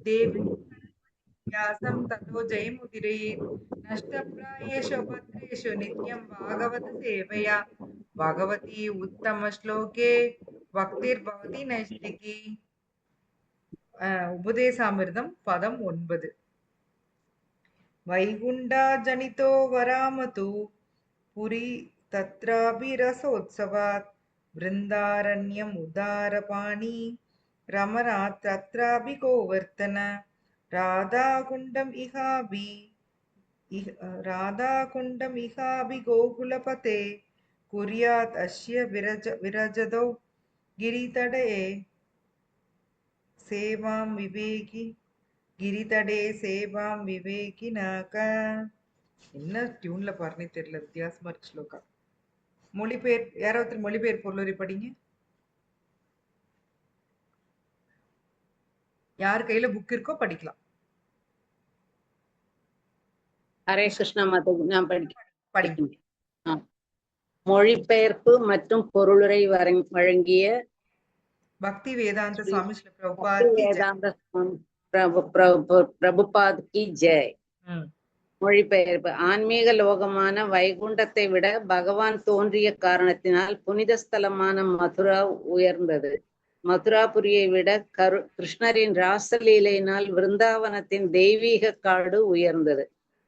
देवी व्यासं ततो जयमुदीरयेत् नष्टप्रायेषु भद्रेषु नित्यं भागवत सेवया भगवती उत्तमश्लोके भक्तिर्भवति नैष्टिकी उपदेशामिर्दं पदं 9 वैकुण्ठाजनितो वरामतु पुरी तत्राभिरसोत्सवात् वृन्दारण्यम् उदारपाणि रमणात् तत्रापि गोवर्धन राधाकुण्डम् इहापि गोकुलपते कुर्यात् अस्य विरजतौ गिरितटे सेवां விவேகினாக. என்ன டியூன்ல பாருன்னு தெரியல, வித்தியாசமா இருக்கு ஸ்லோகா. மொழிபெயர் யாராவது மொழிபெயர் பொருளுரை படிங்க. யார் கையில புக் இருக்கோ படிக்கலாம். ஹரே கிருஷ்ணா மாதா, நான் படிக்கிறேன். மொழிபெயர்ப்பு மற்றும் பொருளுரை வழங்கிய பக்தி வேதாந்த சுவாமி பிரபுபாத் கி ஜெய். மொழிபெயர்ப்பு. ஆன்மீக லோகமான வைகுண்டத்தை விட பகவான் தோன்றிய காரணத்தினால் புனித ஸ்தலமான மதுரா உயர்ந்தது. மதுராபுரியை விட கிருஷ்ணரின் ராசலீலையினால் விருந்தாவனத்தின் தெய்வீக காடு உயர்ந்தது.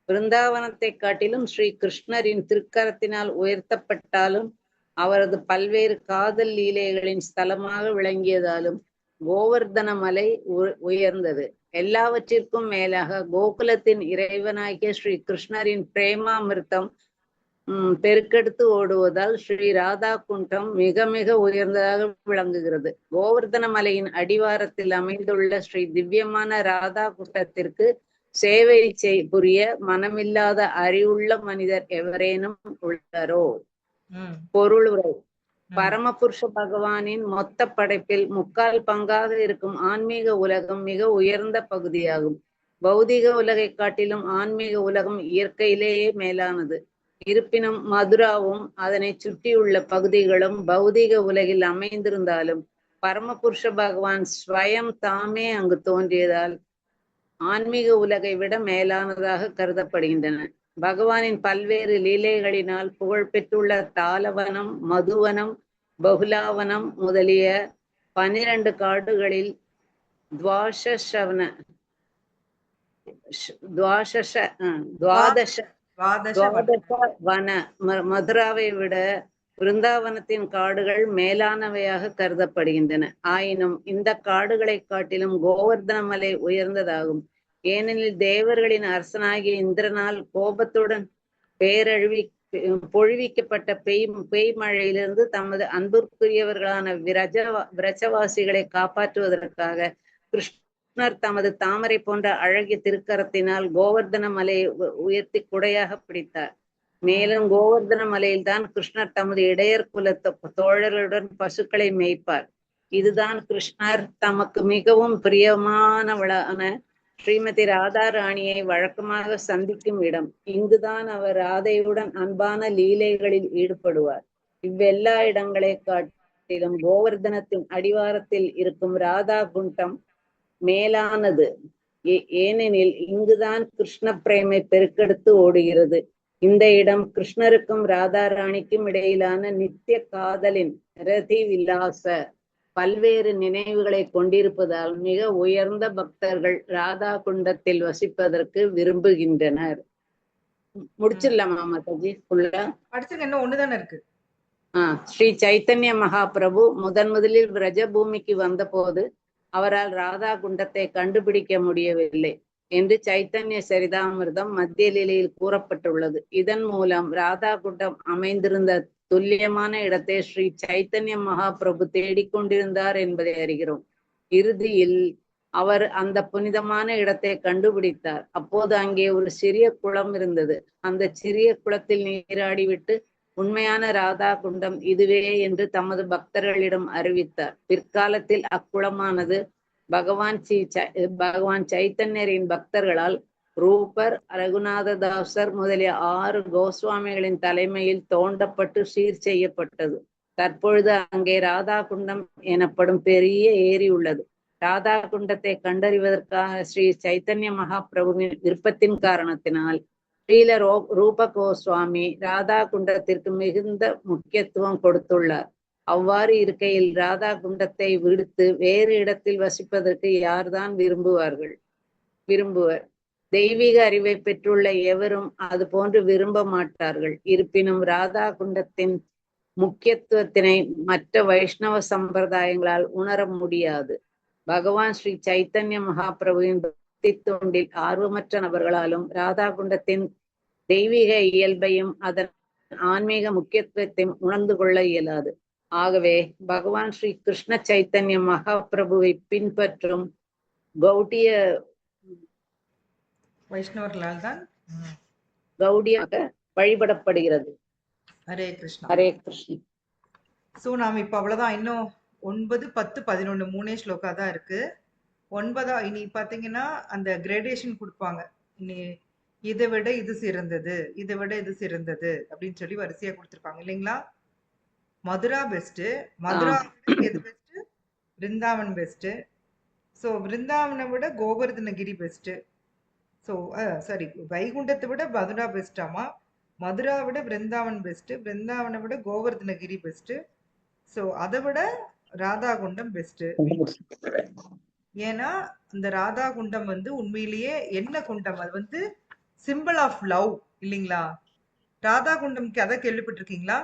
விருந்தாவனத்தை காட்டிலும் ஸ்ரீ கிருஷ்ணரின் திருக்கரத்தினால் உயர்த்தப்பட்டாலும் அவரது பல்வேறு காதல் லீலைகளின் ஸ்தலமாக விளங்கியதாலும் கோவர்தன மலை உயர்ந்தது. எல்லாவற்றிற்கும் மேலாக கோகுலத்தின் இறைவனாகிய ஸ்ரீ கிருஷ்ணரின் பிரேமாமிர்தம் பெருக்கெடுத்து ஓடுவதால் ஸ்ரீ ராதா குண்டம் மிக மிக உயர்ந்ததாக விளங்குகிறது. கோவர்தன மலையின் அடிவாரத்தில் அமைந்துள்ள ஸ்ரீ திவ்யமான ராதா குண்டத்திற்கு சேவை புரிய மனமில்லாத அறிவுள்ள மனிதர் எவரேனும் உள்ளாரோ? பொருளுரை. பரமபுருஷ பகவானின் மொத்த படைப்பில் 3/4 பங்காக இருக்கும் ஆன்மீக உலகம் மிக உயர்ந்த பகுதியாகும். பௌதிக உலகை காட்டிலும் ஆன்மீக உலகம் இயற்கையிலேயே மேலானது. இருப்பினும் மதுராவும் அதனை சுற்றியுள்ள பகுதிகளும் பௌதிக உலகில் அமைந்திருந்தாலும் பரமபுருஷ பகவான் ஸ்வயம் தாமே அங்கு தோன்றியதால் ஆன்மீக உலகை விட மேலானதாக கருதப்படுகின்றன. பகவானின் பல்வேறு லீலைகளினால் புகழ் பெற்றுள்ள தாளவனம், மதுவனம், பகுலாவனம் முதலிய 12 காடுகளில் துவாதச வன மதுராவை விட விருந்தாவனத்தின் காடுகள் மேலானவையாக கருதப்படுகின்றன. ஆயினும் இந்த காடுகளை காட்டிலும் கோவர்தன மலை உயர்ந்ததாகும். ஏனெனில் தேவர்களின் அரசனாகிய இந்திரனால் கோபத்துடன் பொழிவிக்கப்பட்ட பெய் மழையிலிருந்து தமது அன்புக்குரியவர்களான விரஜவாசிகளை காப்பாற்றுவதற்காக கிருஷ்ணர் தமது தாமரை போன்ற அழகிய திருக்கரத்தினால் கோவர்தன மலையை உயர்த்தி குடையாக பிடித்தார். மேலும் கோவர்தன மலையில் தான் கிருஷ்ணர் தமது இடையர் குல தோழர்களுடன் பசுக்களை மேய்ப்பார். இதுதான் கிருஷ்ணர் தமக்கு மிகவும் பிரியமானவளான ஸ்ரீமதி ராதா ராணியை வழக்கமாக சந்திக்கும் இடம். இங்குதான் அவர் ராதையுடன் அன்பான லீலைகளில் ஈடுபடுவார். இவ்வெல்லா இடங்களை காட்டிலும் கோவர்தனத்தின் அடிவாரத்தில் இருக்கும் ராதா குண்டம் மேலானது. ஏனெனில் இங்குதான் கிருஷ்ண பிரேமை பெருக்கெடுத்து ஓடுகிறது. இந்த இடம் கிருஷ்ணருக்கும் ராதா ராணிக்கும் இடையிலான நித்திய காதலின் ரதி விலாச பல்வேறு நினைவுகளை கொண்டிருப்பதால் மிக உயர்ந்த பக்தர்கள் ராதா குண்டத்தில் வசிப்பதற்கு விரும்புகின்றனர். முடிச்சிடலாமா மாதாஜி? இன்னும் ஒண்ணுதானே இருக்கு. ஸ்ரீ சைத்தன்ய மகாபிரபு முதலில் பிரஜ பூமிக்கு வந்த போது அவரால் ராதா குண்டத்தை கண்டுபிடிக்க முடியவில்லை என்று சைத்தன்ய சரிதாமிர்தம் மத்திய லீலையில் கூறப்பட்டுள்ளது. இதன் மூலம் ராதா குண்டம் அமைந்திருந்த துல்லியமான இடத்தை ஸ்ரீ சைத்தன்ய மகாபிரபு தேடிக்கொண்டிருந்தார் என்பதை அறிகிறோம். இறுதியில் அவர் அந்த புனிதமான இடத்தை கண்டுபிடித்தார். அப்போது அங்கே ஒரு சிறிய குளம் இருந்தது. அந்த சிறிய குளத்தில் நீராடிவிட்டு உண்மையான ராதா குண்டம் இதுவே என்று தமது பக்தர்களிடம் அறிவித்தார். பிற்காலத்தில் அக்குளமானது பகவான் சைத்தன்யரின் பக்தர்களால் ரூபர், ரகுநாததாசர் முதலிய 6 கோஸ்வாமிகளின் தலைமையில் தோண்டப்பட்டு சீர் செய்யப்பட்டது. தற்பொழுது அங்கே ராதா குண்டம் எனப்படும் பெரிய ஏரி உள்ளது. ராதா குண்டத்தை கண்டறிவதற்காக ஸ்ரீ சைத்தன்ய மகாபிரபுவின் விருப்பத்தின் காரணத்தினால் ஸ்ரீல ரூப கோஸ்வாமி ராதா குண்டத்திற்கு மிகுந்த முக்கியத்துவம் கொடுத்துள்ளார். அவ்வாறு இருக்கையில் ராதா குண்டத்தை விடுத்து வேறு இடத்தில் வசிப்பதற்கு யார்தான் விரும்புவர்? தெய்வீக அறிவை பெற்றுள்ள எவரும் அது போன்று விரும்ப மாட்டார்கள். இருப்பினும் ராதா குண்டத்தின் முக்கியத்துவத்தினை மற்ற வைஷ்ணவ சம்பிரதாயங்களால் உணர முடியாது. பகவான் ஸ்ரீ சைத்தன்ய மகாபிரபுவின் பக்தி தொண்டில் ஆர்வமற்ற நபர்களாலும் ராதா குண்டத்தின் தெய்வீக இயல்பையும் அதன் ஆன்மீக முக்கியத்துவத்தையும் உணர்ந்து கொள்ள இயலாது. ஆகவே பகவான் ஸ்ரீ கிருஷ்ண சைத்தன்ய மகாபிரபுவை பின்பற்றும் கௌடிய வைஷ்ணவர்களால் தான் கௌடியாக வழிபடப்படுகிறது. ஹரே கிருஷ்ணா. ஹரே கிருஷ்ண. ஸோ நாம் இப்போ அவ்வளோதான். இன்னும் 9, 10, 11 3 ஸ்லோகா தான் இருக்கு. 9 இனி பார்த்தீங்கன்னா அந்த கிரேடேஷன் கொடுப்பாங்க. இனி இதை விட இது சிறந்தது, இதை விட இது சிறந்தது அப்படின்னு சொல்லி வரிசையா கொடுத்துருப்பாங்க இல்லைங்களா? மதுரா பெஸ்ட், மதுரா எது பெஸ்ட்? பிருந்தாவன் பெஸ்ட். ஸோ பிருந்தாவனை விட கோவர்தனகிரி பெஸ்ட். ஸோ சாரி, வைகுண்டத்தை விட மதுரா பெஸ்டாமா, மதுரா விட பிருந்தாவன் பெஸ்ட், பிருந்தாவனை விட கோவர்தனகிரி பெஸ்ட். ஸோ அதை விட ராதா குண்டம் பெஸ்ட். ஏன்னா இந்த ராதா குண்டம் வந்து உண்மையிலேயே என்ன குண்டம், அது வந்து சிம்பிள் ஆஃப் லவ் இல்லைங்களா? ராதா குண்டம் கதை கேள்விப்பட்டிருக்கீங்களா?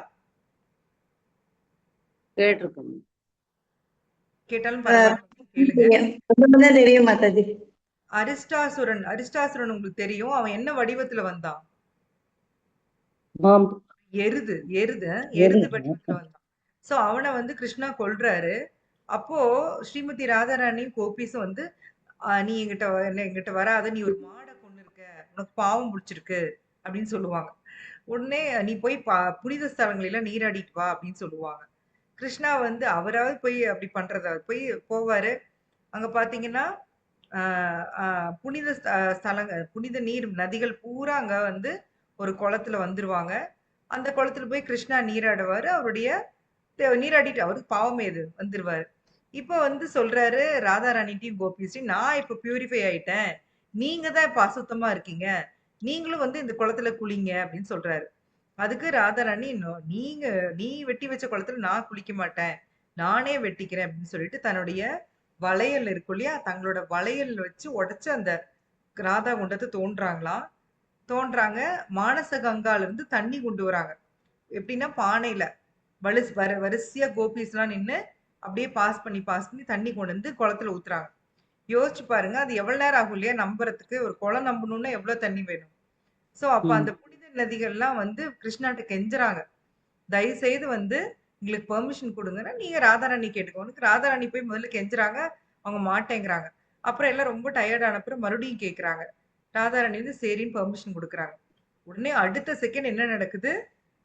கேட்டாலும் பரவாயில்ல, தெரியும் மாதாஜி. அரிஷ்டாசுரன் உங்களுக்கு தெரியும். அவன் என்ன வடிவத்துல வந்தான்? எருது வடிவத்துல வந்தான். சோ அவனை வந்து கிருஷ்ணா கொல்றாரு. அப்போ ஸ்ரீமதி ராதாராணியும் கோபிஸும் வந்து நீ எங்கிட்ட வராத, நீ ஒரு மாடை கொண்டு இருக்க, உனக்கு பாவம் பிடிச்சிருக்கு அப்படின்னு சொல்லுவாங்க. உடனே நீ போய் புனித ஸ்தலங்களெல்லாம் நீராடிட்டு வா அப்படின்னு சொல்லுவாங்க. கிருஷ்ணா வந்து அவராவது போய் அப்படி பண்றதாவது போவாரு. அங்க பாத்தீங்கன்னா புனித ஸ்தலங்கள், புனித நீர் நதிகள் பூரா அங்க வந்து ஒரு குளத்துல வந்துருவாங்க. அந்த குளத்துல போய் கிருஷ்ணா நீராடுவாரு. அவருடைய நீராடிட்டு அவருக்கு பாவம் ஏது வந்துருவாரு. இப்ப வந்து சொல்றாரு ராதாராணிட்டையும் கோபிஸ்டையும், நான் இப்ப பியூரிஃபை ஆயிட்டேன், நீங்க தான் இப்ப அசுத்தமா இருக்கீங்க, நீங்களும் வந்து இந்த குளத்துல குளிங்க அப்படின்னு சொல்றாரு. அதுக்கு ராதாராணி, நீ வெட்டி வச்ச குளத்துல நான் குளிக்க மாட்டேன், நானே வெட்டிக்கிறேன் அப்படின்னு சொல்லிட்டு தன்னுடைய வளையல் இருக்கும் இல்லையா, தங்களோட வளையல் வச்சு உடைச்சு அந்த ராதா குண்டத்தை தோன்றாங்க. மானச கங்கால இருந்து தண்ணி கொண்டு வராங்க. எப்படின்னா பானையில வரிசையா கோபிஸ் எல்லாம் நின்று அப்படியே பாஸ் பண்ணி தண்ணி கொண்டு வந்து குளத்துல ஊத்துறாங்க. யோசிச்சு பாருங்க, அது எவ்வளவு நேரம் ஆகும் இல்லையா நம்புறதுக்கு? ஒரு குளம் நம்பணும்னா எவ்வளவு தண்ணி வேணும்? சோ அப்ப அந்த புனித நதிகள்லாம் வந்து கிருஷ்ணாட்ட கெஞ்சுறாங்க, தயவு செய்து வந்து எங்களுக்கு பெர்மிஷன் கொடுங்கன்னா நீங்க ராதாராணி கேட்டுக்கோங்க. ராதாராணி போய் முதல்ல கெஞ்சுறாங்க, அவங்க மாட்டேங்கிறாங்க. அப்புறம் எல்லாம் ரொம்ப டயர்ட் ஆன அப்புறம் மறுபடியும் கேட்கறாங்க. ராதாராணி வந்து சரின்னு பெர்மிஷன் கொடுக்குறாங்க. உடனே அடுத்த செகண்ட் என்ன நடக்குது?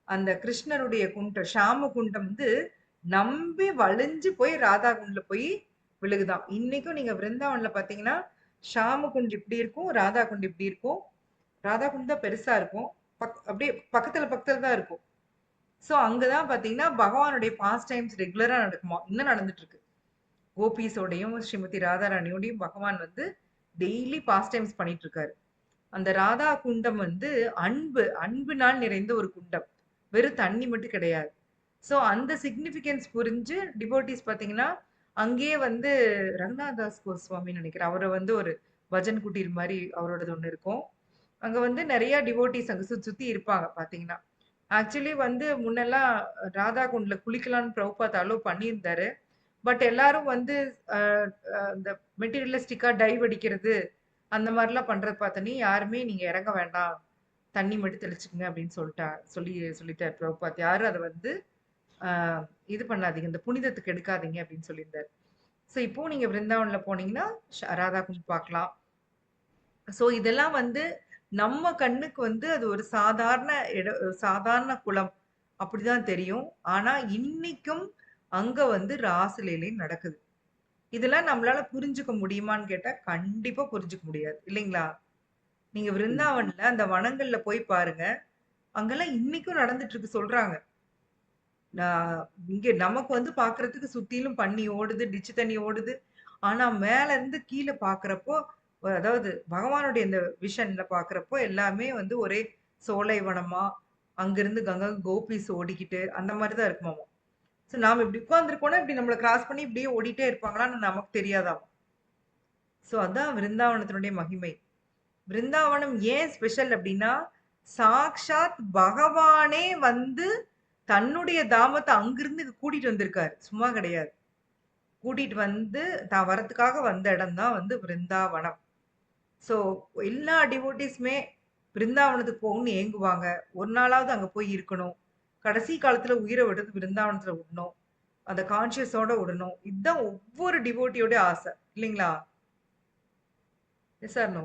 அந்த கிருஷ்ணருடைய குண்டம், ஷாம குண்டம் வந்து நம்பி வளைஞ்சு போய் ராதா குண்ட்ல போய் விழுகுதான். இன்னைக்கும் நீங்க விருந்தாவன்ல பாத்தீங்கன்னா ஷாம குண்டு இப்படி இருக்கும், ராதா குண்டு இப்படி இருக்கும். ராதா குண்டு தான் பெருசா இருக்கும், அப்படியே பக்கத்துல தான் இருக்கும். சோ அங்கதான் பாத்தீங்கன்னா பகவானுடைய பாஸ்ட் டைம்ஸ் ரெகுலரா நடக்குமா, இன்னும் நடந்துட்டு இருக்கு. கோபிஸோடையும் ஸ்ரீமதி ராதாராணியோடையும் பகவான் வந்து டெய்லி பாஸ்ட் டைம்ஸ் பண்ணிட்டு இருக்காரு. அந்த ராதா குண்டம் வந்து அன்புனால் நிறைந்த ஒரு குண்டம், வெறும் தண்ணி மட்டும் கிடையாது. சோ அந்த சிக்னிபிகன்ஸ் புரிஞ்சு டிவோட்டிஸ் பாத்தீங்கன்னா அங்கேயே வந்து ரங்கநாதாஸ் கோஸ்வாமின்னு நினைக்கிறேன், அவரை வந்து ஒரு பஜன் குட்டீர் மாதிரி அவரோடது ஒண்ணு இருக்கும். அங்க வந்து நிறைய டிவோட்டிஸ் அங்க சுத்தி இருப்பாங்க பாத்தீங்கன்னா. ஆக்சுவலி வந்து முன்னெல்லாம் ராதா குண்ட்ல குளிக்கலாம்னு பிரபுபாத் அலோவ் பண்ணியிருந்தாரு. பட் எல்லாரும் வந்து இந்த மெட்டீரியலிஸ்டிக்கா டைவ் அடிக்கிறது அந்த மாதிரிலாம் பண்றது பார்த்தனே யாருமே நீங்க இறங்க வேண்டாம், தண்ணி மட்டும் தெளிச்சுக்குங்க அப்படின்னு சொல்லிட்டார் பிரபுபாத். யாரும் அதை வந்து இது பண்ணாதீங்க, இந்த புனிதத்துக்கு எடுக்காதீங்க அப்படின்னு சொல்லியிருந்தாரு. ஸோ இப்போ நீங்க பிருந்தாவன்ல போனீங்கன்னா ராதா குண்ட் பார்க்கலாம். ஸோ இதெல்லாம் வந்து நம்ம கண்ணுக்கு வந்து அது ஒரு சாதாரண குளம் அப்படிதான் தெரியும். ஆனா இன்னைக்கும் அங்க வந்து ராசலீலை நடக்குது. இதெல்லாம் நம்மளால புரிஞ்சுக்க முடியுமான்னு கேட்டா கண்டிப்பா புரிஞ்சுக்க முடியாது இல்லைங்களா? நீங்க விருந்தாவன்ல அந்த வனங்கள்ல போய் பாருங்க, அங்கெல்லாம் இன்னைக்கும் நடந்துட்டு இருக்கு சொல்றாங்க. இங்க நமக்கு வந்து பாக்குறதுக்கு சுத்திலும் பண்ணி ஓடுது, டிச்சு தண்ணி ஓடுது. ஆனா மேல இருந்து கீழே பாக்குறப்போ, அதாவது பகவானுடைய இந்த விஷன்ல பாக்குறப்போ எல்லாமே வந்து ஒரே சோலைவனமா, அங்கிருந்து கங்கா கோபிஸ் ஓடிக்கிட்டு அந்த மாதிரி தான் இருக்குமாமா. சோ நாம இப்படி உட்கார்ந்துருக்கோம்னா இப்படி நம்மள கிராஸ் பண்ணி இப்படியே ஓடிட்டே இருப்பாங்களான்னு நமக்கு தெரியாதாம். சோ அதான் விருந்தாவனத்தினுடைய மகிமை. விருந்தாவனம் ஏன் ஸ்பெஷல் அப்படின்னா, சாக்ஷாத் பகவானே வந்து தன்னுடைய தாமத்தை அங்கிருந்து கூட்டிட்டு வந்திருக்காரு. சும்மா கிடையாது. கூட்டிட்டு வந்து தான் வரத்துக்காக வந்த இடம் தான் வந்து விருந்தாவனம். ஸோ எல்லா டிவோட்டீஸுமே பிருந்தாவனத்துக்கு போகணும்னு ஏங்குவாங்க. ஒரு நாளாவது அங்க போய் இருக்கணும். கடைசி காலத்துல உயிரை விடுறது பிருந்தாவனத்துல விடணும். அந்த கான்ஷியஸோட விடணும். இதுதான் ஒவ்வொரு டிவோட்டியோட ஆசை. இல்லைங்களா? Yes or no?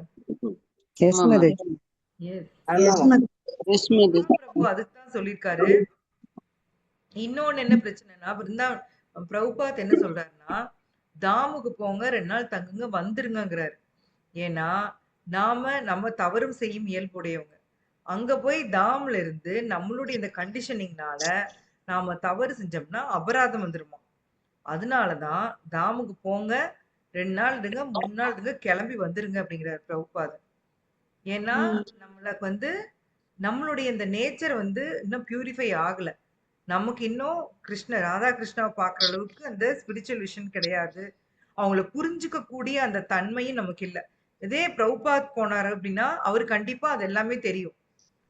Yes, ஆமாமா. Mataji. Yes. Yes, Mataji. Yes, Mataji. Prabhu அதுக்கு தான் சொல்லியிருக்காரு. இன்னொன்னு என்ன பிரச்சனைனா, பிரபுபாத் என்ன சொல்றாருன்னா, தாமுக்கு போங்க 2 நாள் தங்குங்க வந்துருங்கங்கிறாரு. ஏன்னா, நம்ம தவறும் செய்யும் இயல்புடையவங்க. அங்க போய் தாம்ல இருந்து நம்மளுடைய இந்த கண்டிஷனிங்னால நாம தவறு செஞ்சோம்னா அபராதம் வந்துருமா. அதனாலதான் தாமுக்கு போங்க 2 நாள் இருங்க 3 நாள் இருங்க கிளம்பி வந்துருங்க அப்படிங்கிறார் பிரபுபாதர். ஏன்னா நம்மளுக்கு வந்து நம்மளுடைய இந்த நேச்சர் வந்து இன்னும் பியூரிஃபை ஆகல. நமக்கு இன்னும் ராதா கிருஷ்ணாவை பார்க்குற அளவுக்கு அந்த ஸ்பிரிச்சுவல் விஷன் கிடையாது. அவங்கள புரிஞ்சுக்க கூடிய அந்த தன்மையும் நமக்கு இல்ல. இதே பிரபுபாத் போனாரு அப்படின்னா அவரு கண்டிப்பா அது எல்லாமே தெரியும்.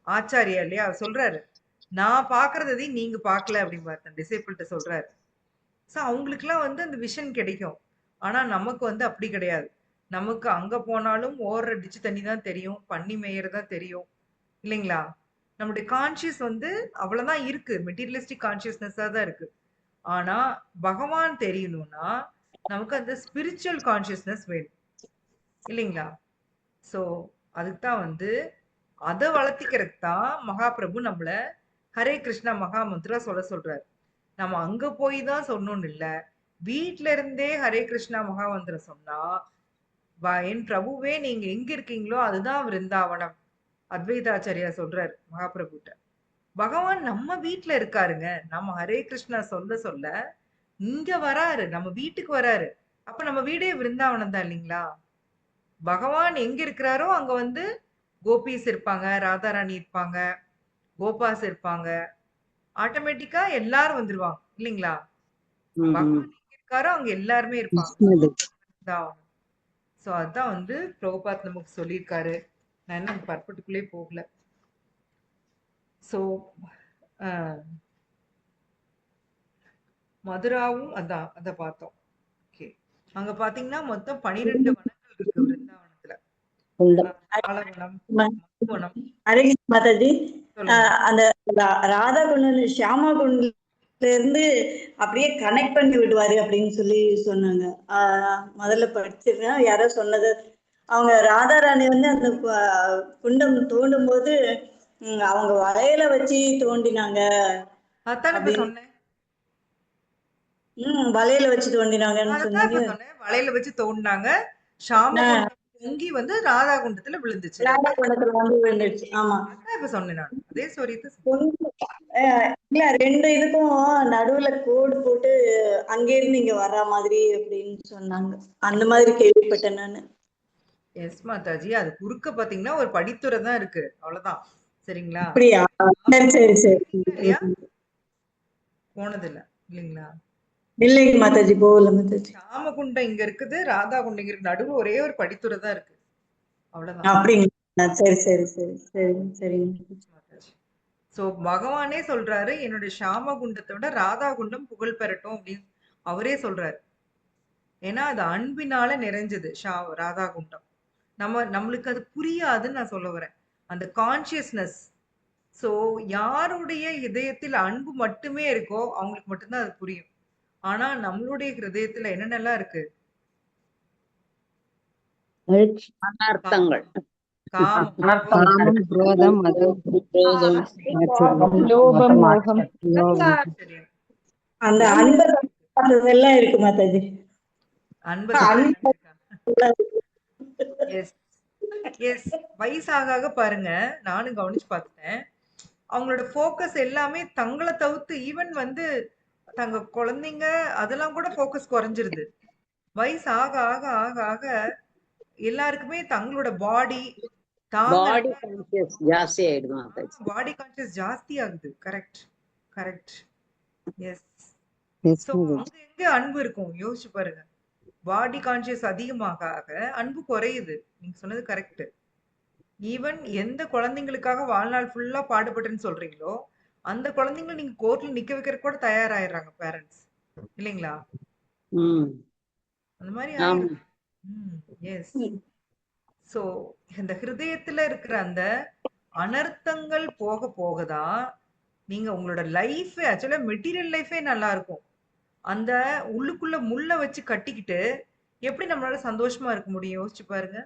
ஆச்சாரியா இல்லையா? அவர் சொல்றாரு, நான் பார்க்கறதை நீங்க பார்க்கல அப்படிம்பாரு தன் டிசைபிள்கிட்ட சொல்றாரு. ஸோ அவங்களுக்குலாம் வந்து அந்த விஷன் கிடைக்கும். ஆனா நமக்கு வந்து அப்படி கிடையாது. நமக்கு அங்க போனாலும் ஓடுற டிச்சு தண்ணி தான் தெரியும். பன்னி மேயறது தான் தெரியும். இல்லைங்களா? நம்முடைய கான்ஷியஸ் வந்து அவ்வளவுதான் இருக்கு. மெட்டீரியலிஸ்டிக் கான்ஷியஸ்னஸா தான் இருக்கு. ஆனா பகவான் தெரியணும்னா நமக்கு அந்த ஸ்பிரிச்சுவல் கான்ஷியஸ்னஸ் வேணும். இல்லைங்களா? ஸோ அதுக்கு தான் வந்து அதை வளர்த்திக்கிறதுக்கு தான் மகாபிரபு நம்மள ஹரே கிருஷ்ணா மகா மந்திரா சொல்றாரு. நம்ம அங்க போய் தான் சொன்னோம்னு இல்ல. வீட்ல இருந்தே ஹரே கிருஷ்ணா மகா மந்திரம் சொன்னா, என் பிரபுவே நீங்க எங்க இருக்கீங்களோ அதுதான் விருந்தாவனம். அத்வைதாச்சாரியா சொல்றாரு மகாபிரபுட்ட. பகவான் நம்ம வீட்ல இருக்காருங்க. நம்ம ஹரே கிருஷ்ணா சொல்ல சொல்ல இங்க வராரு. நம்ம வீட்டுக்கு வராரு. அப்ப நம்ம வீடே விருந்தாவனம் தான் இல்லைங்களா? பகவான் எங்க இருக்கிறாரோ அங்க வந்து கோபிஸ் இருப்பாங்க, ராதாராணி இருப்பாங்க, கோபாஸ் இருப்பாங்க. ஆட்டோமேட்டிக்கா எல்லாரும் வந்துருவாங்க. இல்லைங்களா? பகவான் எங்க இருக்காரோ அங்க எல்லாருமே Yes, இருப்பாங்க. Mataji. சோ அதான் வந்து பிரபுபாத் நமக்கு சொல்லியிருக்காரு. நான் என்ன அந்த பர்பட்டுக்குள்ளே போகல. சோ மதுராவும் அதான் அத பார்த்தோம். ஓகே. அங்க பாத்தீங்கன்னா மொத்தம் 12 வனங்கள் இருக்கு விருந்தாவனத்துல. ஆலவனம், மதுவனம். ஹரே மாதாஜி. சொல்லுங்க. அந்த ராதா குண்டு ஷியாமா குண்டுல இருந்து அப்படியே கனெக்ட் பண்ணி விடுவாரு அப்படின்னு சொல்லி சொன்னாங்க. முதல்ல படிச்சிருக்கேன், யாரோ சொன்னது. அவங்க ராதா ராணி வந்து அந்த குண்டம் தோண்டும் போது அவங்க வளையல வச்சு தோண்டினாங்க அதான் இப்ப அப்படின்னு. சொன்னேன். வளையல வச்சு தோண்டினாங்கன்னு அதான் சொன்னீங்க. இப்ப சொன்னேன். வளையல வச்சு தோண்டினாங்க. ஷாமகுண்டம் பொங்கி வந்து ராதா குண்டத்துல விழுந்துச்சு. ராதா குண்டத்துல வந்து விழுந்துச்சு. ஆமா, அதான் இப்ப சொன்னேன் நான். அதே ஸ்டோரி இல்ல 2 இதுக்கும் நடுவுல கோடு போட்டு அங்கிருந்து இங்க வர்ற மாதிரி அப்படின்னு சொன்னாங்க. அந்த மாதிரி கேள்விப்பட்டேன் நானு. எஸ் மாதாஜி. அது குறுக்க பாத்தீங்கன்னா ஒரு படித்துறை தான் இருக்கு. அவ்வளவுதான். சரிங்களா? அப்படியா? சரி சரி. இல்லையா? போனது இல்ல. இல்லைங்களா? இல்லைங்க மாதாஜி, போகல மாதாஜி. ராமகுண்டம் இங்க இருக்குது, ராதா குண்டம் இங்க இருக்கு. நடுவுல ஒரே ஒரு படித்துறை தான் இருக்கு. அவ்வளவுதான். அப்படிங்களா? சரி சரி சரி சரி சரிங்க. சோ பகவானே சொல்றாரு, என்னுடைய ஷாம குண்டத்தை விட ராதா குண்டம் புகழ் பெறட்டும் அப்படின்னு அவரே சொல்றாரு. ஏன்னா அது அன்பினால நிறைஞ்சது ராதா குண்டம். நம்மளுக்கு அது புரியாதுன்னு நான் சொல்ல வரேன். அந்த கான்சியஸ்னஸ். சோ யாருடைய இதயத்தில் அன்பு மட்டுமே இருக்கோ அவங்களுக்கு மட்டும்தான் அது புரியும். ஆனா நம்மளுடைய ஹிருதயத்துல என்னென்னலாம் இருக்கு? அனர்த்தங்கள். காமம், காமம், குரோதம், மதம், லோபம், மோகம். ஆச்சரியம். அந்த அன்பை எல்லாம் இருக்கு மாதாஜி. அன்பை எஸ் எஸ். வயசாக பாருங்க, நானும் கவனிச்சு பார்த்துட்டேன். அவங்களோட ஃபோக்கஸ் எல்லாமே தங்களை தவிர்த்து ஈவன் வந்து தங்க குழந்தைங்க அதெல்லாம் கூட ஃபோக்கஸ் குறைஞ்சிருது. வயசு ஆக ஆக ஆக ஆக எல்லாருக்குமே தங்களோட பாடி தாங்க பாடி கான்சியஸ் ஜாஸ்தி ஆயிடுமா மாதாஜி? பாடி கான்சியஸ் ஜாஸ்தி ஆகுது. Correct correct. Yes. Yes so Mataji. அங்க எங்க அன்பு இருக்கும் யோசிச்சு பாருங்க. பாடி கான்சியஸ் அதிகமாக ஆக அன்பு குறையுது. நீங்க சொன்னது கரெக்ட். ஈவன் எந்த குழந்தைங்களுக்காக வாழ்நாள் ஃபுல்லா பாடுபட்டுன்னு சொல்றீங்களோ அந்த குழந்தைங்களை நீங்க கோர்ட்ல நிக்க வைக்கிற கூட தயாராயிடுறாங்க பேரண்ட்ஸ் இல்லைங்களா? ம் அந்த மாதிரி ஆமா. ஆயிடுது. எஸ். சோ இந்த ஹிருதயத்துல இருக்கிற அந்த அனர்த்தங்கள் போக போகதான் நீங்க உங்களோட லைஃப் ஆக்சுவலா மெட்டீரியல் லைஃபே நல்லா இருக்கும். அந்த உள்ளுக்குள்ள முள்ள வச்சு கட்டிக்கிட்டு எப்படி நம்மளால சந்தோஷமா இருக்க முடியும் யோசிச்சு பாருங்க.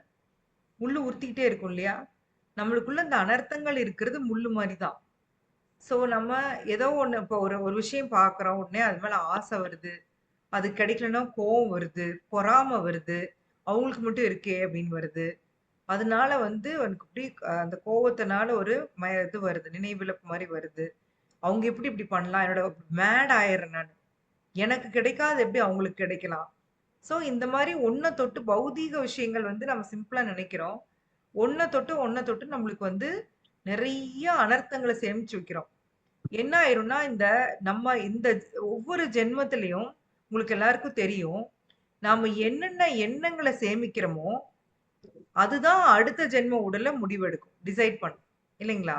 முள்ளு உறுத்திக்கிட்டே இருக்கும் இல்லையா? நம்மளுக்குள்ள இந்த அனர்த்தங்கள் இருக்கிறது முள்ளு மாதிரி தான். ஸோ நம்ம ஏதோ ஒண்ணு இப்போ ஒரு ஒரு விஷயம் பார்க்குறோம், உடனே அது மேல ஆசை வருது. அது கிடைக்கலன்னா கோவம் வருது, பொறாமை வருது. அவங்களுக்கு மட்டும் இருக்கே அப்படின்னு வருது. அதனால வந்து எனக்கு இப்படி அந்த கோவத்தினால ஒரு இது வருது, நினைவிழப்பு மாதிரி வருது. அவங்க எப்படி இப்படி பண்ணலாம்? என்னோட மேட் ஆயிடுறேன் நான். எனக்கு கிடைக்காது எப்படி அவங்களுக்கு கிடைக்கலாம்? ஸோ இந்த மாதிரி ஒன்ன தொட்டு பௌதீக விஷயங்கள் வந்து நம்ம சிம்பிளா நினைக்கிறோம். ஒன்ன தொட்டு நம்மளுக்கு வந்து நிறைய அனர்த்தங்களை சேமிச்சு வைக்கிறோம். என்ன ஆயிரும்னா நம்ம இந்த ஒவ்வொரு ஜென்மத்திலையும் உங்களுக்கு எல்லாருக்கும் தெரியும், நாம என்னென்ன எண்ணங்களை சேமிக்கிறோமோ அதுதான் அடுத்த ஜென்ம உடல்ல முடிவெடுக்கும், டிசைட் பண்ணும் இல்லைங்களா?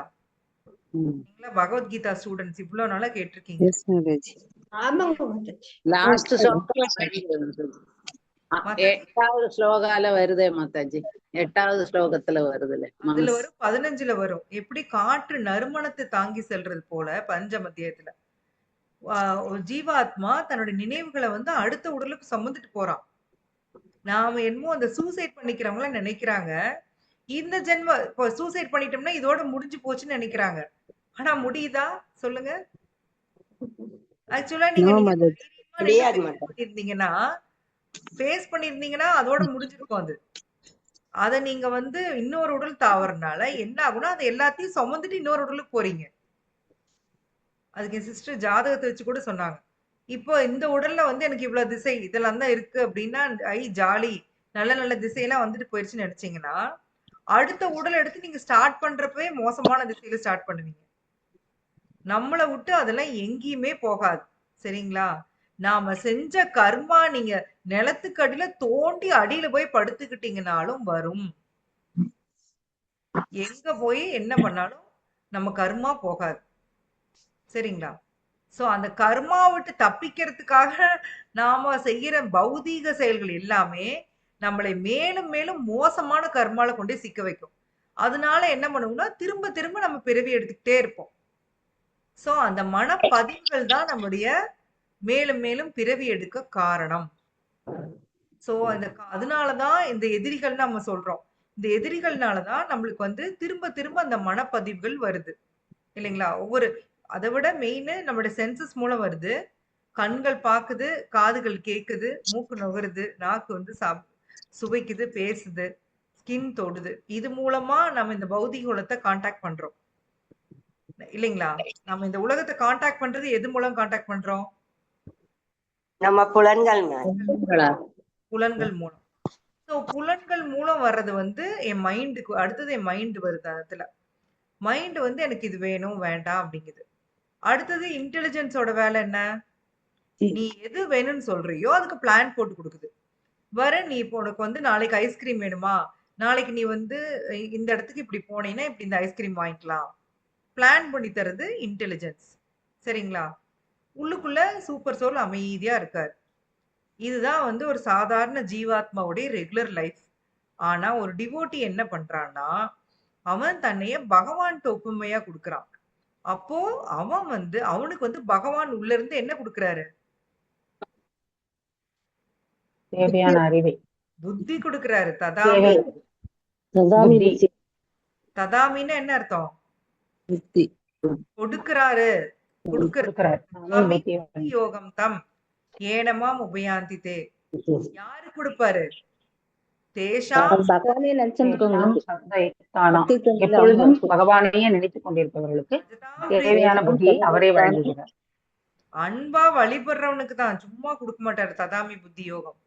ம். நீங்களா பகவத்கீதா ஸ்டூடெண்ட்ஸ் இவ்வளவு நாளா கேட்டிருக்கீங்க. எஸ் மாதாஜி. ஆமாங்க மாதாஜி. லாஸ்ட் மாதாஜி 8வது ஸ்லோகால வருதே மாதாஜி. 8வது ஸ்லோகத்துல வருதுல அதுல மனசு. வரும் 15ல வரும். எப்படி காற்று நறுமணத்தை தாங்கி செல்றது போல பஞ்சம அத்தியாயத்துல ஒரு ஜீவாத்மா தன்னோட நினைவுகளை வந்து அடுத்த உடலுக்கு சுமந்துட்டு போறான். நாம என்னமோ அந்த சூசைட் பண்ணிக்கிறவங்கள நினைக்கிறாங்க. இந்த ஜென்ம இப்போ சூசைட் பண்ணிட்டோம்னா இதோட முடிஞ்சு போச்சுன்னு நினைக்கிறாங்க. ஆனா முடியுதா சொல்லுங்க? ஆக்சுவலா நீங்க நோ நீங்க மாதாஜி. தைரியமா நின்னு ஃபேஸ் பண்ணிருந்தீங்கன்னா அதோட முடிஞ்சிருக்கும் அது. அத நீங்க வந்து இன்னொரு உடல் தாவறனால என்ன ஆகும்னா அது எல்லாத்தையும் சுமந்துட்டு இன்னொரு உடலுக்கு போறீங்க. அதுக்கு என் சிஸ்டர் ஜாதகத்தை வச்சு கூட சொன்னாங்க. இப்போ இந்த உடல்ல வந்து எனக்கு இவ்வளவு திசை இதெல்லாம் தான் இருக்கு அப்படின்னா ஐ ஜாலி நல்ல நல்ல திசையெல்லாம் வந்துட்டு போயிருச்சுன்னு நினைச்சீங்கன்னா அடுத்த உடல் எடுத்து நீங்க ஸ்டார்ட் பண்றப்பவே மோசமான திசையில ஸ்டார்ட் பண்ணுவீங்க. நம்மளை விட்டு அதெல்லாம் எங்கேயுமே போகாது. சரிங்களா? நாம செஞ்ச கர்மா நீங்க நிலத்துக்கு அடியில தோண்டி அடியில போய் படுத்துக்கிட்டீங்கனாலும் வரும். எங்க போய் என்ன பண்ணாலும் நம்ம கர்மா போகாது. சரிங்களா? சோ அந்த கர்மா விட்டு தப்பிக்கிறதுக்காக நாம செய்யற பௌதீக செயல்கள் எல்லாமே நம்மளை மேலும் மேலும் மோசமான கர்மால கொண்டு போய் சிக்க வைக்கும். அதனால என்ன பண்ணுவோம்னா திரும்ப திரும்ப நம்ம பிறவி எடுத்துக்கிட்டே இருப்போம். சோ அந்த மனப்பதிவுகள் தான் நம்முடைய மேலும் மேலும் பிறவி எடுக்க காரணம். சோ அதனாலதான் இந்த எதிரிகள் நம்ம சொல்றோம். இந்த எதிரிகள்னாலதான் நம்மளுக்கு வந்து திரும்ப திரும்ப அந்த மனப்பதிவுகள் வருது இல்லைங்களா? அதை விட மெயின் நம்மளுடைய சென்சஸ் மூலம் வருது. கண்கள் பாக்குது, காதுகள் கேக்குது, மூக்கு நுகருது, நாக்கு வந்து சுவைக்குது, பேசுது, ஸ்கின் தொடுது. இது மூலமா நம்ம இந்த பௌதிக உலகத்தை கான்டாக்ட் பண்றோம் இல்லைங்களா? நம்ம இந்த உலகத்தை கான்டாக்ட் பண்றது எது மூலம் கான்டாக்ட் பண்றோம்? நம்ம புலன்கள் புலன்கள் மூலம். சோ புலன்கள் மூலம் வர்றது வந்து என் மைண்டுக்கு அடுத்தது என் மைண்ட் வருது. அதுல மைண்ட் வந்து எனக்கு இது வேணும் வேண்டாம் அப்படிங்குது. அடுத்தது இன்டெலிஜென்ஸோட வேலை என்ன? நீ எது வேணும்னு சொல்றியோ அதுக்கு பிளான் போட்டு கொடுக்குது. நீ இப்போ உனக்கு வந்து நாளைக்கு ஐஸ்கிரீம் வேணுமா, நாளைக்கு நீ வந்து இந்த இடத்துக்கு இப்படி போனீங்கன்னா இப்படி இந்த ஐஸ்கிரீம் வாங்கிக்கலாம். பிளான் பண்ணி தருது இன்டெலிஜென்ஸ். சரிங்களா? உள்ளுக்குள்ள சூப்பர் சோல் அமைதியா இருக்காரு. இதுதான் வந்து ஒரு சாதாரண ஜீவாத்மாவுடைய ரெகுலர் லைஃப். ஆனா ஒரு டிவோட்டி என்ன பண்றான்னா அவன் தன்னைய பகவான்கிட்ட ஒப்புமையா கொடுக்கறான். அப்போ அவன் வந்து அவனுக்கு வந்து பகவான் உள்ள இருந்து என்ன கொடுக்கறாரு? தேவையான அறிவை, புத்தி கொடுக்கறாரு. ததாமி. ததாமின்னு என்ன அர்த்தம்? புத்தி. கொடுக்கறாரு. கொடுக்கிறார். யோகம் தம் ஏனமாம் உபயாந்திதே. யாரு கொடுப்பாரு? தேஷாம் எப்பொழுதும் பகவானையே நினைத்துக் கொண்டிருப்பவர்களுக்கு தேவையான புத்தியை அவரே வழங்குகிறார். அன்பா வழிபடுறவனுக்கு தான், சும்மா கொடுக்க மாட்டாரு. ததாமி புத்தி யோகம்.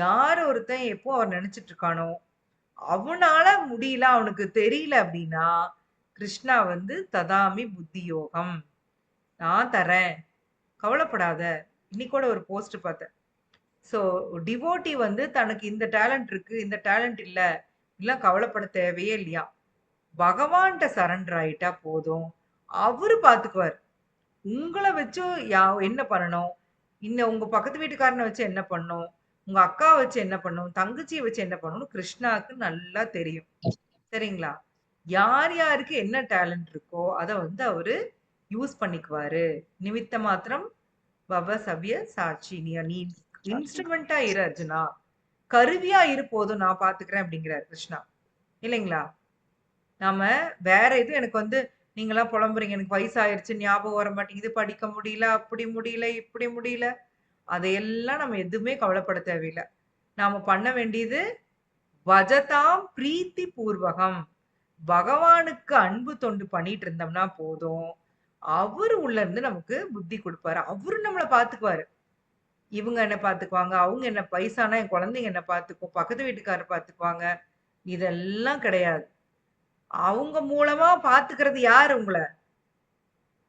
யார் ஒருத்தன் எப்போ அவர் நினைச்சிட்டு இருக்கானோ அவனால முடியல, அவனுக்கு தெரியல அப்படின்னா கிருஷ்ணா வந்து ததாமி புத்தி யோகம், நான் தரேன், கவலைப்படாத. இன்னைக்கு கூட ஒரு போஸ்ட் பார்த்தேன். ஸோ டிவோட்டி வந்து தனக்கு இந்த டேலண்ட் இருக்கு, இந்த டேலண்ட் இல்ல, இதெல்லாம் கவலைப்பட தேவையே இல்லையா. பகவான்கிட்ட சரண்டர் ஆயிட்டா போதும், அவரு பாத்துக்குவார். உங்களை வச்சு என்ன பண்ணணும், இன்னும் உங்க பக்கத்து வீட்டுக்காரனை வச்சு என்ன பண்ணணும், உங்க அக்கா வச்சு என்ன பண்ணணும், தங்கச்சியை வச்சு என்ன பண்ணணும், கிருஷ்ணாவுக்கு நல்லா தெரியும். சரிங்களா? யார் யாருக்கு என்ன டேலண்ட் இருக்கோ அதை வந்து அவரு யூஸ் பண்ணிக்குவாரு. நிமித்த மாத்திரம் பவ சவ்ய சாட்சி, நீ இன்ஸ்ட்ருமெண்டா இரு அர்ஜுனா, கருவியா இரு போதும், நான் பாத்துக்கிறேன் அப்படிங்கிறார் கிருஷ்ணா. இல்லைங்களா? நாம வேற எதுவும் எனக்கு வந்து நீங்களாம் புலம்புறீங்க, எனக்கு வயசாயிருச்சு, ஞாபகம் வர மாட்டேங்குது, படிக்க முடியல, அப்படி முடியல, இப்படி முடியல, அதையெல்லாம் நம்ம எதுவுமே கவலைப்பட தேவையில்லை. நாம பண்ண வேண்டியது வஜதாம் பிரீத்தி பூர்வகம், பகவானுக்கு அன்பு தொண்டு பண்ணிட்டு இருந்தோம்னா போதும், அவரு உள்ள இருந்து நமக்கு புத்தி கொடுப்பாரு, அவரு நம்மளை பாத்துக்குவாரு. இவங்க என்ன பாத்துக்குவாங்க, அவங்க என்ன, வயசானா என் குழந்தைங்க என்ன பாத்துக்கும், பக்கத்து வீட்டுக்காரர் பாத்துக்குவாங்க, இதெல்லாம் கிடையாது. அவங்க மூலமா பாத்துக்கிறது யாரு உங்களை?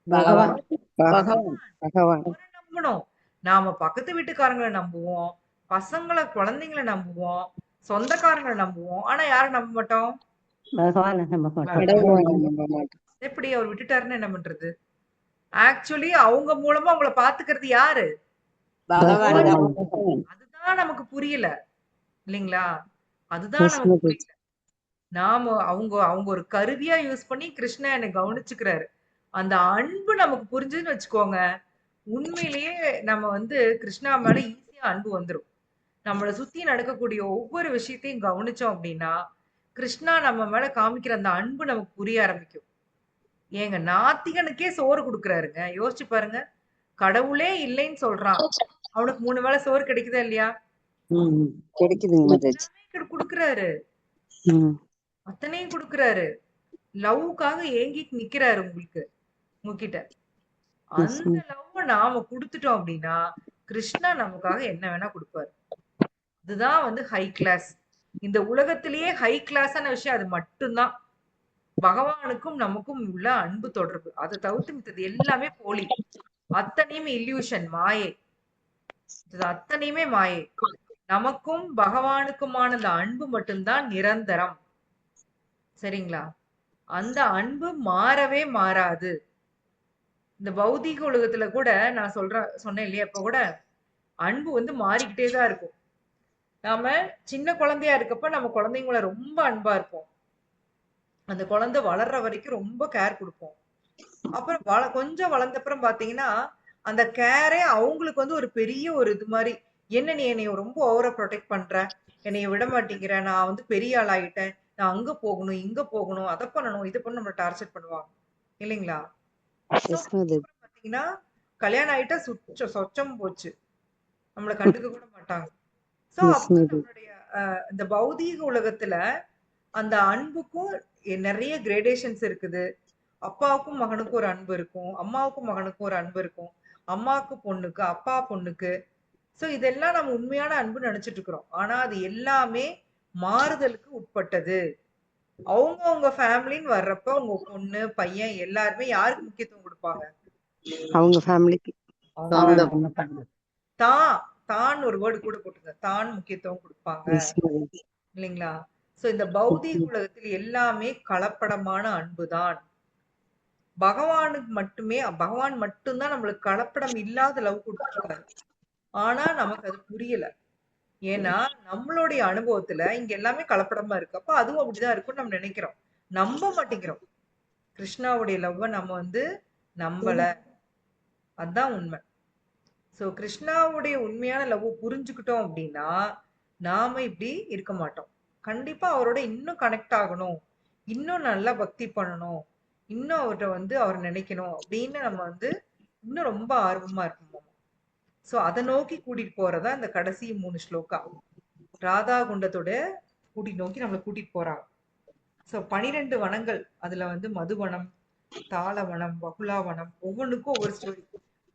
பகவான். பகவான் பகவான் அவரை நம்பணும். நாம பக்கத்து வீட்டுக்காரங்களை நம்புவோம், பசங்களை குழந்தைங்களை நம்புவோம், சொந்தக்காரங்களை நம்புவோம், ஆனா யாரை நம்ப மாட்டோம்? பகவான் நம்ம கடவுளை நம்ப மாட்டோம். எப்படி அவர் விட்டுட்டாருன்னு என்ன பண்றது? ஆக்சுவலி அவங்க மூலமா அவங்கள பாத்துக்கிறது யாரு? பகவான் தான். பகவான் அதுதான் நமக்கு புரியல, இல்லைங்களா? அதுதான் நமக்கு புரியல. நாம அவங்க அவங்க ஒரு கருவியா யூஸ் பண்ணி கிருஷ்ணா என்னை கவனிச்சுக்கிறாரு. அந்த அன்பு நமக்கு புரிஞ்சுதுன்னு வச்சுக்கோங்க, உண்மையிலேயே நம்ம வந்து கிருஷ்ணா மேல ஈஸியா அன்பு வந்துரும். நம்மளை சுத்தி நடக்கக்கூடிய ஒவ்வொரு விஷயத்தையும் கவனிச்சோம் அப்படின்னா கிருஷ்ணா நம்ம மேல காமிக்கிற அந்த அன்பு நமக்கு புரிய ஆரம்பிக்கும். ஏங்க, நாத்திகனுக்கே சோறு கொடுக்குறாருங்க, யோசிச்சு பாருங்க. கடவுளே இல்லைன்னு சொல்றான், அவனுக்கு 3 வேளை சோறு கிடைக்குதா இல்லையா? கிடைக்குதுங்க மாதாஜி. கொடுக்குறாரு, அத்தனையும் கொடுக்குறாரு. லவ்வுக்காக ஏங்கிட்டு நிக்கிறாரு உங்களுக்கு, உங்ககிட்ட. அந்த லவ் நாம கொடுத்துட்டோம் அப்படின்னா கிருஷ்ணா நமக்காக என்ன வேணா கொடுப்பாரு. அதுதான் வந்து ஹை கிளாஸ். இந்த உலகத்திலேயே ஹை கிளாஸான விஷயம் அது மட்டும்தான், பகவானுக்கும் நமக்கும் உள்ள அன்பு தொடர்பு. அதை தவிர்த்து மித்தது எல்லாமே போலி, அத்தனையுமே இல்யூஷன், மாயை. இது அத்தனையுமே மாயை. நமக்கும் பகவானுக்குமான அந்த அன்பு மட்டும்தான் நிரந்தரம். சரிங்களா? அந்த அன்பு மாறவே மாறாது. இந்த பௌதீக உலகத்துல கூட நான் சொன்னேன் இல்லையா, இப்ப கூட அன்பு வந்து மாறிக்கிட்டே தான் இருக்கும். நாம சின்ன குழந்தையா இருக்கப்ப நம்ம குழந்தைங்கள ரொம்ப அன்பா இருப்போம், அந்த குழந்தை வளர்ற வரைக்கும் ரொம்ப கேர் கொடுப்போம். அப்புறம் கொஞ்சம் வளர்ந்த அப்புறம் பாத்தீங்கன்னா அந்த கேரே அவங்களுக்கு வந்து ஒரு பெரிய ஒரு இது மாதிரி, என்ன நீ என்னைய ரொம்ப ஓவரா ப்ரொடெக்ட் பண்ற, என்னைய விட மாட்டேங்கிற, நான் வந்து பெரிய ஆள் ஆயிட்டேன், நான் அங்க போகணும், இங்க போகணும், அதை பண்ணணும், இது பண்ண நம்மளை டார்ச்சர் பண்ணுவாங்க, இல்லைங்களா? பாத்தீங்கன்னா கல்யாணம் ஆயிட்டா சொச்சம் போச்சு, நம்மளை கண்டுக்க கூட மாட்டாங்க. சோ அப்ப நம்மளுடைய இந்த பௌதீக உலகத்துல அந்த அன்புக்கும் நிறைய கிரேடேஷன்ஸ் இருக்குது. அப்பாவுக்கும் மகனுக்கும் ஒரு அன்பு இருக்கும், அம்மாவுக்கும் மகனுக்கும் ஒரு அன்பு இருக்கும், அம்மாவுக்கு பொண்ணுக்கு, அப்பா பொண்ணுக்கு. சோ இதெல்லாம் நம்ம உண்மையான அன்பு நினைச்சிட்டு இருக்கிறோம். ஆனா அது எல்லாமே மாறுதலுக்கு உட்பட்டது. அவங்க ஃபேமிலின்னு வர்றப்ப உங்க பொண்ணு பையன் எல்லாருமே யாருக்கு முக்கியத்துவம் கொடுப்பாங்க? அவங்க ஃபேமிலிக்கு. தான் ஒரு வேர்டு கூட போட்டுங்க, தான் முக்கியத்துவம் கொடுப்பாங்க, இல்லைங்களா? சோ இந்த பௌதீக உலகத்தில் எல்லாமே கலப்படமான அன்புதான். பகவான் மட்டும்தான் நம்மளுக்கு கலப்படம் இல்லாத லவ் கொடுத்துருக்காரு. ஆனா நமக்கு அது புரியல. ஏன்னா நம்மளுடைய அனுபவத்துல இங்க எல்லாமே கலப்படமா இருக்கு, அப்ப அதுவும் அப்படிதான் இருக்கும்னு நம்ம நினைக்கிறோம், நம்ப மாட்டேங்கிறோம். கிருஷ்ணாவுடைய லவ்வ நம்ம வந்து நம்பல, அதுதான் உண்மை. சோ கிருஷ்ணாவுடைய உண்மையான லவ் புரிஞ்சுக்கிட்டோம் அப்படின்னா நாம இப்படி இருக்க மாட்டோம். கண்டிப்பா அவரோட இன்னும் கனெக்ட் ஆகணும், இன்னும் நல்லா பக்தி பண்ணணும், இன்னும் அவர்கிட்ட வந்து அவர் நினைக்கணும் அப்படின்னு நம்ம வந்து இன்னும் ரொம்ப ஆர்வமா இருக்கணும். சோ அதை நோக்கி கூட்டிட்டு போறதா இந்த கடைசி 3 ஸ்லோகா, ராதா குண்டத்தோட நோக்கி நம்மளை கூட்டிட்டு போறாங்க. சோ 12 வனங்கள், அதுல வந்து மதுவனம், தாளவனம், பகுலாவனம், ஒவ்வொன்றுக்கும் ஒவ்வொரு ஸ்டோரி.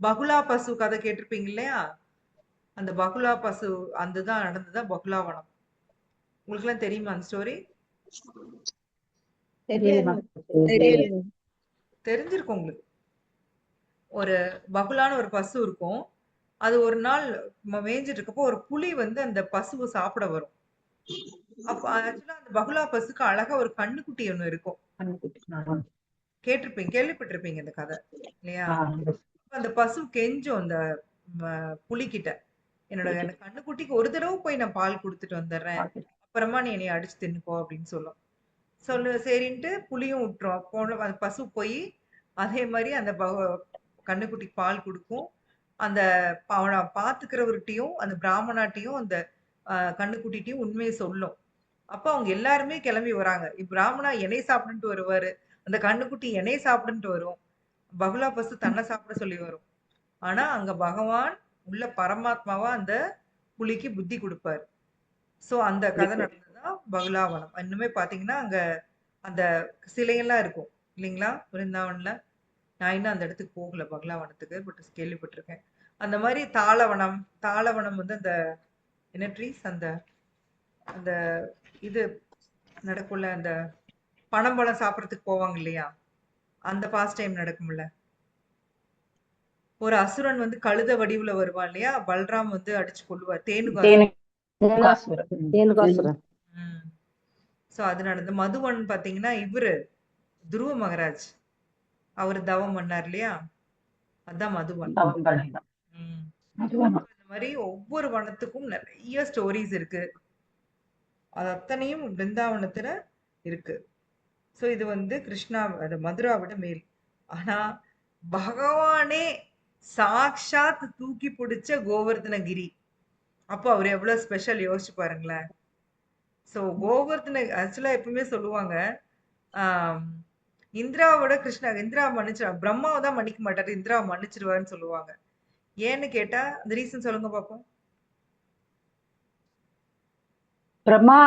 பகுலா பசு கதை கேட்டிருப்பீங்க இல்லையா? அந்த பகுலா பசு அதுதான் நடந்ததா பகுலாவனம். உங்களுக்கு எல்லாம் தெரியுமா அந்த ஸ்டோரி? தெரியல. தெரிஞ்சிருக்கும் உங்களுக்கு. ஒரு பகுலான்னு ஒரு பசு இருக்கும். அது ஒரு நாள் மேய்ஞ்சிட்டு இருக்கப்போ ஒரு புலி வந்து அந்த பசுவை சாப்பிட வரும். அப்ப ஆக்சுவலா அந்த பகுலா பசுக்கு அழகா ஒரு கண்ணுக்குட்டி ஒண்ணு இருக்கும். கேள்விப்பட்டிருப்பீங்க இந்த கதை இல்லையா? அந்த பசு கெஞ்சும் அந்த புலிகிட்ட, எனக்கு கண்ணுக்குட்டிக்கு ஒரு தடவை போய் நான் பால் கொடுத்துட்டு வந்துடுறேன், அப்புறமா நீ என்னை அடிச்சு தின்னுக்கோ அப்படின்னு சொல்லும். சரின்ட்டு புலியும் விட்டுரும். போன அந்த பசு போய் அதே மாதிரி அந்த கண்ணுக்குட்டிக்கு பால் கொடுக்கும். அந்த அவனை பாத்துக்கிறவர்கிட்டையும் அந்த பிராமணாட்டையும் அந்த கண்ணுக்குட்டிட்டையும் உண்மையை சொல்லும். அப்ப அவங்க எல்லாருமே கிளம்பி வராங்க. பிராமணா என்னைய சாப்பிடுன்ட்டு வருவாரு, அந்த கண்ணுக்குட்டி என்னைய சாப்பிடுன்ட்டு வரும், பகுலா பசு தன்னை சாப்பிட சொல்லி வரும். ஆனா அங்க பகவான் உள்ள பரமாத்மாவா அந்த புலிக்கு புத்தி கொடுப்பாரு. சோ அந்த கதை நடந்ததுதான் பகுலாவனம். இன்னுமே பாத்தீங்கன்னா அங்க அந்த சிலையெல்லாம் இருக்கும் இல்லைங்களா பிருந்தாவன்ல. நான் இன்னும் அந்த இடத்துக்கு போகல பகலாவனத்துக்கு, பட் கேள்விப்பட்டிருக்கேன். அந்த மாதிரி தாளவனம் வந்து அந்த என்ன ட்ரீஸ், அந்த அந்த இது நடக்கும்ல, அந்த பழம் சாப்பிடறதுக்கு போவாங்க இல்லையா, அந்த பாஸ்ட் டைம் நடக்கும்ல. ஒரு அசுரன் வந்து கழுத வடிவுல வருவான் இல்லையா, பல்ராம் வந்து அடிச்சு கொள்ளுவார், தேனுகாசுரன். சோ அது நடந்து. மதுவன் பாத்தீங்கன்னா இவரு துருவ மகராஜ், அவர் தவம் பண்ணார் இல்லையா, அதான் மதுவன். இந்த மாதிரி ஒவ்வொரு வனத்துக்கும் நிறைய ஸ்டோரிஸ் இருக்கு. அது அத்தனையும் பிருந்தாவனத்துல இருக்கு. சோ இது வந்து கிருஷ்ணா மதுராவிட மேல். ஆனா பகவானே சாக்ஷாத் தூக்கி பிடிச்ச கோவர்தனகிரி. அப்போ அவர் எவ்வளவு ஸ்பெஷல் யோசிச்சு பாருங்களேன். சோ கோவர்தன ஆக்சுவலா எப்பவுமே சொல்லுவாங்க, இந்திராவோட இந்திரா பிரம்மாவை தான் மன்னிக்க மாட்டாரு, இந்திராவை மன்னிச்சிருவாருன்னு சொல்லுவாங்க. ஏன்னு கேட்டா அந்த ரீசன் சொல்லுங்க பாப்போம். பிரம்மா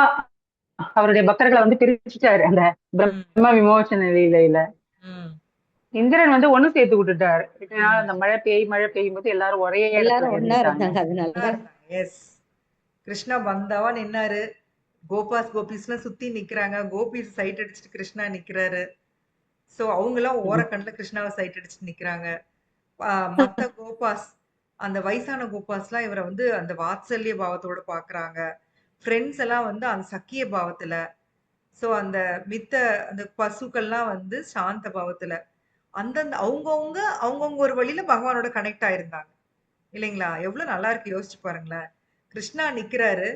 அவருடைய பக்தர்களை வந்து பிரிச்சுட்டாரு அந்த பிரம்ம விமோசன லீலையில. இந்திரன் வந்து ஒண்ணு சேர்த்து விட்டுட்டாரு. அந்த மழை பெய்யும் போது எல்லாரும் ஒரே ஒண்ணா இருந்தாங்க. அதனால எஸ், கிருஷ்ணா வந்தாவா நின்னாரு, கோபிஸ்லாம் சுத்தி நிக்கிறாங்க, கோபிஸ் சைட் அடிச்சுட்டு கிருஷ்ணா நிக்கிறாரு. சோ அவங்க எல்லாம் ஓரக்கண்ணுல கிருஷ்ணாவை சைட் அடிச்சுட்டு நிக்கிறாங்க. மத்த கோபாஸ், அந்த வயசான கோபாஸ் எல்லாம் இவரை வந்து அந்த வாத்சல்ய பாவத்தோட பாக்குறாங்க. ஃப்ரெண்ட்ஸ் எல்லாம் வந்து அந்த சக்கிய பாவத்துல. சோ அந்த அந்த பசுக்கள்லாம் வந்து சாந்த பாவத்துல. அந்தந்த அவங்கவுங்க ஒரு வழியில பகவானோட கனெக்ட் ஆயிருந்தாங்க இல்லைங்களா? எவ்வளவு நல்லா இருக்கு யோசிச்சு பாருங்களேன். கிருஷ்ணா நிக்கிறாரு,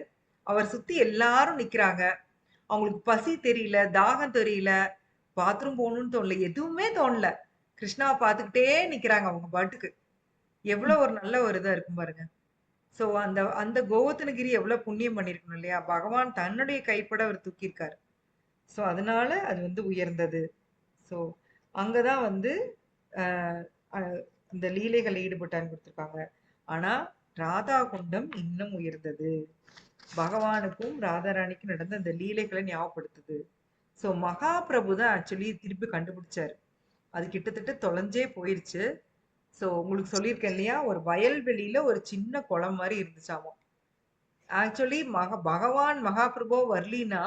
அவர் சுத்தி எல்லாரும் நிக்கிறாங்க. அவங்களுக்கு பசி தெரியல, தாகம் தெரியல, பாத்ரூம் போகணும்னு தோணல, எதுவுமே தோணல. கிருஷ்ணாவை பார்த்துக்கிட்டே நிக்கிறாங்க அவங்க பாட்டுக்கு. எவ்வளவு ஒரு நல்ல ஒரு இதா இருக்கும் பாருங்க. சோ அந்த அந்த கோவர்தனகிரி எவ்வளவு புண்ணியம் பண்ணிருக்கணும் இல்லையா? பகவான் தன்னுடைய கைப்பட அவர் தூக்கியிருக்காரு. சோ அதனால அது வந்து உயர்ந்தது. சோ அங்கதான் வந்து இந்த லீலைகள் ஈடுபட்டான்னு கொடுத்திருக்காங்க. ஆனா ராதா குண்டம் இன்னும் உயர்ந்தது. பகவானுக்கும் ராதாராணிக்கும் நடந்த அந்த லீலைகளை ஞாபகப்படுத்துது. சோ மகாபிரபு தான் ஆக்சுவலி திருப்பி கண்டுபிடிச்சாரு. அது கிட்டத்தட்ட தொலைஞ்சே போயிருச்சு. சோ உங்களுக்கு சொல்லியிருக்கேன் இல்லையா, ஒரு வயல்வெளியில ஒரு சின்ன குளம் மாதிரி இருந்துச்சாமா. ஆக்சுவலி பகவான் மகாபிரபு வரலினா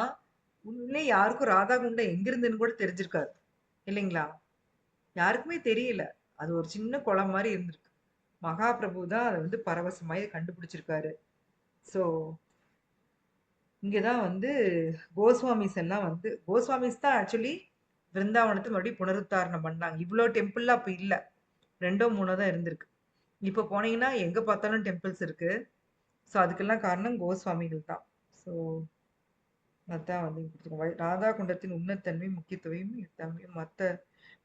உண்மையிலே யாருக்கும் ராதா குண்டம் எங்க இருந்துன்னு கூட தெரிஞ்சிருக்காது இல்லைங்களா? யாருக்குமே தெரியல. அது ஒரு சின்ன குளம் மாதிரி இருந்திருக்கு. மகாபிரபு தான் அதை வந்து பரவசமாய் கண்டுபிடிச்சிருக்காரு. சோ இங்கதான் வந்து கோஸ்வாமிஸ் எல்லாம் வந்து, கோஸ்வாமிஸ் தான் ஆக்சுவலி பிருந்தாவனத்தை மறுபடியும் புனருத்தாரணம் பண்ணாங்க. இவ்வளவு டெம்பிள்லாம் அப்ப இல்ல, 2ஓ 3ஓ தான் இருந்திருக்கு. இப்ப போனீங்கன்னா எங்க பார்த்தாலும் டெம்பிள்ஸ் இருக்கு. ஸோ அதுக்கெல்லாம் காரணம் கோஸ்வாமிகள் தான். ஸோ அதான் வந்து ராதா குண்டத்தின் உன்னத்தன்மை முக்கியத்துவம்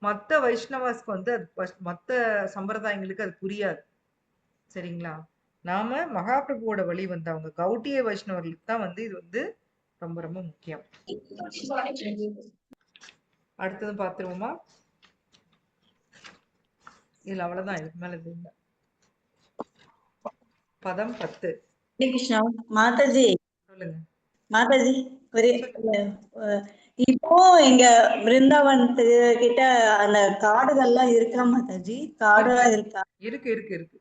மத்த வைஷ்ணவாஸ்க்கு வந்து அது மத்த சம்பிரதாயங்களுக்கு அது புரியாது சரிங்களா? நாம மகாபிரபுவோட வழி வந்தவங்க கௌட்டிய வைஷ்ணவர்களுக்கு தான் வந்து இது வந்து ரொம்ப ரொம்ப முக்கியம். அடுத்தது பாத்துருவோமா? இதுல அவ்வளவுதான், இதுக்கு மேல இது இல்லை. பதம் 10. கிருஷ்ணா மாதாஜி, சொல்லுங்க. மாதாஜி ஒரே இப்போ எங்க பிருந்தாவனத்து கிட்ட அந்த காடுகள்லாம் இருக்கா மாதாஜி? காடுலாம் இருக்கா? இருக்கு இருக்கு இருக்கு.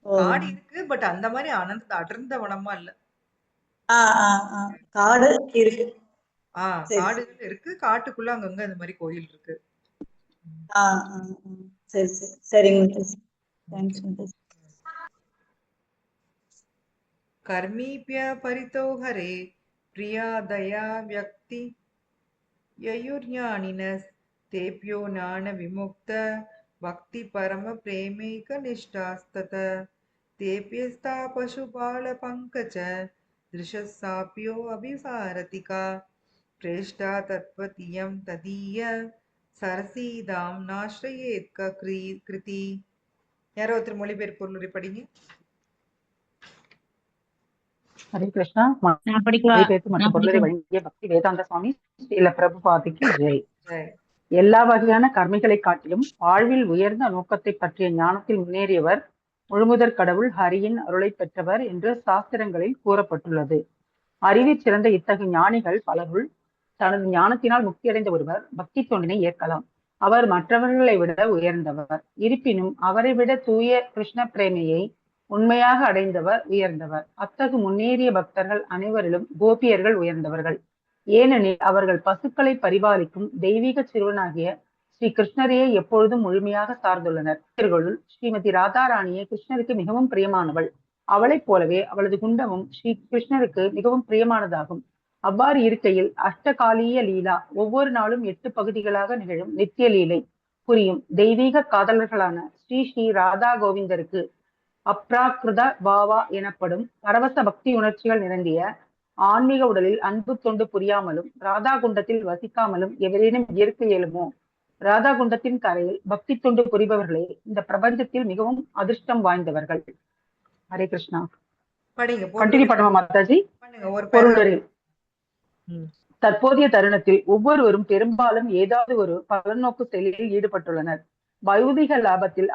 ஓ காடு இருக்கு, பட் அந்த மாதிரி அடர்ந்த வனமா இல்ல. ஆ ஆ ஆ காடு இருக்கு. சரி சரி. காடுகள் இருக்கு, காட்டுக்குள்ள அங்கங்க இந்த மாதிரி கோயில் இருக்கு. ஆ ஆ ஆ. சரி சரி சரிங்க முத்தஸ்ஸி. ஓகே. தேங்க்ஸ் முத்தஸ்ஸி. கர்மீப்ய பரிதோ ஹரே பிரியா தயா வியக்தி ययुर्ज्ञानिनस् तेभ्यो ज्ञान विमुक्त भक्ति परम प्रेमैक निष्ठास्तत तेभ्यस्ता पशुपाल पंकज दृशसाप्यो अभिसारतिका प्रेष्ठा तत्पतियं तदीय सरसीदाम नाश्रयेत् कृति. யாரோ ஒருத்தர் மொழிபெயர்ப்பு பொருளுரை படிங்க. ஹரே கிருஷ்ணா. நான் படிக்கவா? மொழிபெயர்ப்பு மற்றும் நான் பொருளை படிக்கவா? வழங்கிய பக்தி வேதாந்த சுவாமி ஸ்ரீல பிரபுபாதிக்கு ஜெய். ஜெய். எல்லா வகையான கர்மிகளை காட்டிலும் வாழ்வில் உயர்ந்த நோக்கத்தை பற்றிய ஞானத்தில் முன்னேறியவர் முழுமுதற் கடவுள் ஹரியின் அருளை பெற்றவர் என்று சாஸ்திரங்களில் கூறப்பட்டுள்ளது. அறிவில் சிறந்த இத்தகைய ஞானிகள் பலருள் தனது ஞானத்தினால் முக்தியடைந்த ஒருவர் பக்தி தொண்டினை ஏற்கலாம். அவர் மற்றவர்களை விட உயர்ந்தவர். இருப்பினும் அவரை விட தூய கிருஷ்ண பிரேமையை உண்மையாக அடைந்தவர் உயர்ந்தவர். அத்தகு முன்னேறிய பக்தர்கள் அனைவரிலும் கோபியர்கள் உயர்ந்தவர்கள். ஏனெனில் அவர்கள் பசுக்களை பரிபாலிக்கும் தெய்வீக சிறுவனாகிய ஸ்ரீ கிருஷ்ணரையே எப்பொழுதும் முழுமையாக சார்ந்துள்ளனர். இவர்களுள் ஸ்ரீமதி ராதாராணியே கிருஷ்ணருக்கு மிகவும் பிரியமானவள். அவளைப் போலவே அவளது குண்டமும் ஸ்ரீ கிருஷ்ணருக்கு மிகவும் பிரியமானதாகும். அவ்வாறு இருக்கையில் அஷ்டகாலிய லீலா ஒவ்வொரு நாளும் 8 பகுதிகளாக நிகழும் நித்திய லீலை புரியும் தெய்வீக காதலர்களான ஸ்ரீ ஸ்ரீ ராதா கோவிந்தருக்கு அப்ராக்கிருத பாவா எனப்படும் பரவச பக்தி உணர்ச்சிகள் நிரம்பிய ஆன்மீக உடலில் அன்பு தொண்டு புரியாமலும் ராதா குண்டத்தில் வசிக்காமலும் எவரேனும் இருக்க இயலுமோ? ராதா குண்டத்தின் கரையில் பக்தி தொண்டு புரிபவர்களே இந்த பிரபஞ்சத்தில் மிகவும் அதிர்ஷ்டம் வாய்ந்தவர்கள். ஹரே கிருஷ்ணா. படிங்க. கண்டினியூ பண்ணுமா மாதாஜி? பண்ணுங்க. ஒரு பொருளுரை. ம். தற்போதைய தருணத்தில் ஒவ்வொருவரும் பெரும்பாலும் ஏதாவது ஒரு பலநோக்கு செயலில் ஈடுபட்டுள்ளனர். பௌதிக லாபத்தில்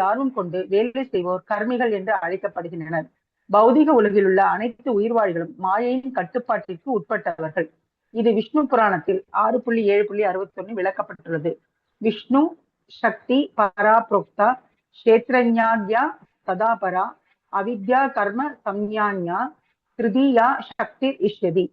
ஆர்வம் கொண்டு வேலை செய்வோர் கர்மிகள் என்று அழைக்கப்படுகின்றனர். பௌதிக உலகில் உள்ள அனைத்து உயிர்வாழிகளும் மாயையின் கட்டுப்பாட்டிற்கு உட்பட்டவர்கள். இது விஷ்ணு புராணத்தில் 6.7.61 விளக்கப்பட்டுள்ளது. விஷ்ணு சக்தி பராப்ரோக்தா கஷேத்ரஞாத்யா சதாபரா அவித்யா கர்ம சம்ஞான்யா திருதியா சக்தி இஷ்யதி.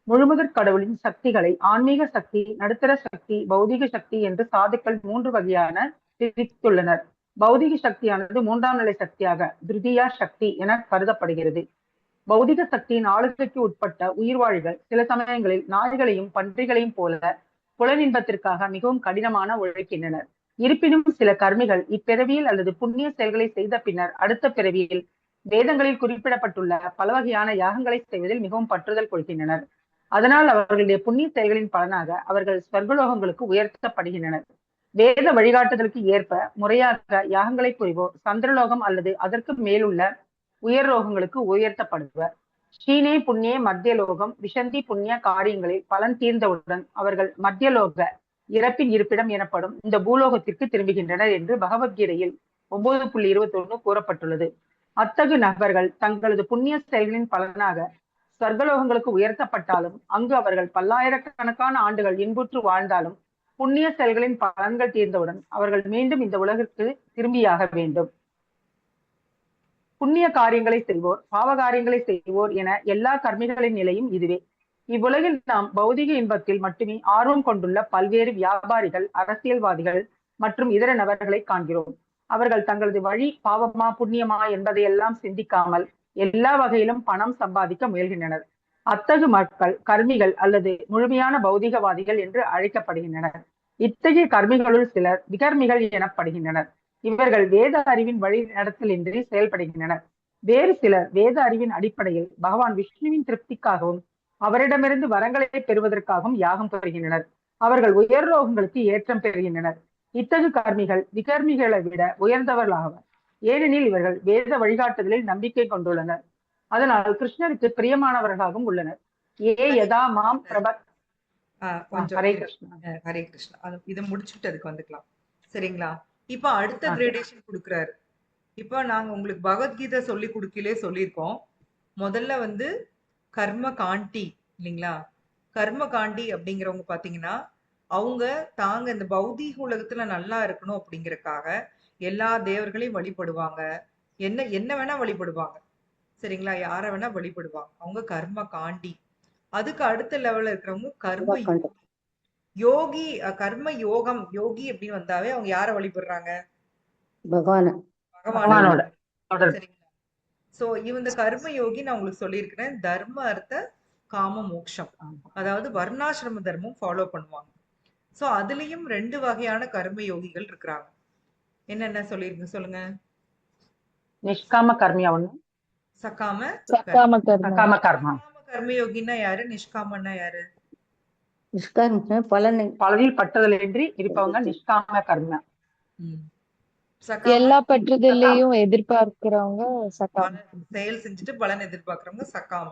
முழுமுதற் கடவுளின் சக்திகளை ஆன்மீக சக்தி, நடுத்தர சக்தி, பௌதிக சக்தி என்று சாதுக்கள் 3 வகையான பிரித்துள்ளனர். பௌதிக சக்தியானது 3ஆம் நிலை சக்தியாக திருதியா சக்தி என கருதப்படுகிறது. பௌதிக சக்தியின் ஆளுகைக்கு உட்பட்ட உயிர்வாழிகள் சில சமயங்களில் நாய்களையும் பன்றிகளையும் போல புலனின்பத்திற்காக மிகவும் கடினமான உழைக்கின்றனர். இருப்பினும் சில கர்மிகள் இப்பிறவியில் அல்லது புண்ணிய செயல்களை செய்த பின்னர் அடுத்த பிறவியில் வேதங்களில் குறிப்பிடப்பட்டுள்ள பல வகையான யாகங்களை செய்வதில் மிகவும் பற்றுதல் கொள்கின்றனர். அதனால் அவர்களுடைய புண்ணிய செயல்களின் பலனாக அவர்கள் ஸ்வர்கலோகங்களுக்கு உயர்த்தப்படுகின்றனர். வேத வழிகாட்டுதலுக்கு ஏற்ப முறையாக யாகங்களை புரிவோர் சந்திரலோகம் அல்லது அதற்கு மேலுள்ள உயர் லோகங்களுக்கு உயர்த்தப்படுவர். ஸ்ரீனே புண்ணிய மத்தியலோகம் விஷந்தி புண்ணிய காரியங்களில் பலன் தீர்ந்தவுடன் அவர்கள் மத்தியலோக இறப்பின் இருப்பிடம் எனப்படும் இந்த பூலோகத்திற்கு திரும்புகின்றனர் என்று பகவத்கீதையில் 9.21 கூறப்பட்டுள்ளது. அத்தகு நபர்கள் தங்களது புண்ணிய செயல்களின் பலனாக ஸ்வர்கலோகங்களுக்கு உயர்த்தப்பட்டாலும் அங்கு அவர்கள் பல்லாயிரக்கணக்கான ஆண்டுகள் இன்புற்று வாழ்ந்தாலும் புண்ணிய செயல்களின் பலன்கள் தீர்ந்தவுடன் அவர்கள் மீண்டும் இந்த உலகிற்கு திரும்பியாக வேண்டும். புண்ணிய காரியங்களை செய்வோர் பாவ காரியங்களை செய்வோர் என எல்லா கர்மிகளின் நிலையும் இதுவே. இவ்வுலகில் நாம் பௌதிக இன்பத்தில் மட்டுமே ஆர்வம் கொண்டுள்ள பல்வேறு வியாபாரிகள், அரசியல்வாதிகள் மற்றும் இதர நபர்களை காண்கிறோம். அவர்கள் தங்களது வழி பாவமா புண்ணியமா என்பதையெல்லாம் சிந்திக்காமல் எல்லா வகையிலும் பணம் சம்பாதிக்க முயல்கின்றனர். அத்தகு மக்கள் கர்மிகள் அல்லது முழுமையான பௌதிகவாதிகள் என்று அழைக்கப்படுகின்றனர். இத்தகைய கர்மிகளுள் சிலர் விகர்மிகள் எனப்படுகின்றனர். இவர்கள் வேத அறிவின் வழி நடத்தலின்றி செயல்படுகின்றனர். வேறு சிலர் வேத அறிவின் அடிப்படையில் பகவான் விஷ்ணுவின் திருப்திக்காகவும் அவரிடமிருந்து வரங்களை பெறுவதற்காகவும் யாகம் பெறுகின்றனர். அவர்கள் உயர் லோகங்களுக்கு ஏற்றம் பெறுகின்றனர். இத்தகு கர்மிகள் விகர்மிகளை விட உயர்ந்தவர்களாவர். ஏனெனில் இவர்கள் வேத வழிகாட்டுதலில் நம்பிக்கை கொண்டுள்ளனர். அதனால் கிருஷ்ணருக்கு பிரியமானவர்களாகவும் உள்ளனர். யதா மாம் பிரபத். ஹரே கிருஷ்ணா. ஹரே கிருஷ்ணா. இதை முடிச்சுட்டு அதுக்கு வந்துக்கலாம். சரிங்களா? இப்ப அடுத்த கிரேடேஷன் கொடுக்குறாரு. இப்ப நாங்க உங்களுக்கு பகவத்கீதை சொல்லி கொடுக்கலே சொல்லியிருக்கோம். முதல்ல வந்து கர்ம காண்டி இல்லைங்களா? கர்ம காண்டி அப்படிங்கிறவங்க பாத்தீங்கன்னா அவங்க தாங்க இந்த பௌதீக உலகத்துல நல்லா இருக்கணும் அப்படிங்கறக்காக எல்லா தேவர்களையும் வழிபடுவாங்க. என்ன வேணா வழிபடுவாங்க. சரிங்களா? யார வேணா வழிபடுவாங்க. அவங்க கர்ம காண்டி. அதுக்கு அடுத்த லெவல்ல இருக்கிறவங்க கர்ம யோகி. கர்ம யோகம் யோகி அப்படின்னு வந்தாவே அவங்க யார வழிபடுறாங்க? பகவான பகவானோட தொடர்பு. சரிங்களா? சோ இந்த கர்ம யோகி நான் உங்களுக்கு சொல்லியிருக்கிறேன். தர்ம அர்த்த காம மோக்ஷம், அதாவது வர்ணாசிரம தர்மம் ஃபாலோ பண்ணுவாங்க. சோ அதுலயும் 2 வகையான கர்ம யோகிகள் இருக்கிறாங்க. என்னென்ன சொல்லிருங்க சொல்லுங்க. நிஷ்காம கர்மியா ஒண்ணு, சகாம சக்காம கர்மம். சகாம கர்மா. கர்மயோகின்னா யாரு? நிஷ்காமன்னா யாரு? நிஷ்காம பலனை பலனில் பற்றுதலின்றி இருப்பவங்க நிஷ்காம கர்ம. சகாம எல்லா பற்றுதலையும் எதிர்பார்க்கிறவங்க சக்காம. செயல் செஞ்சுட்டு பலன் எதிர்பார்க்கறவங்க சகாம.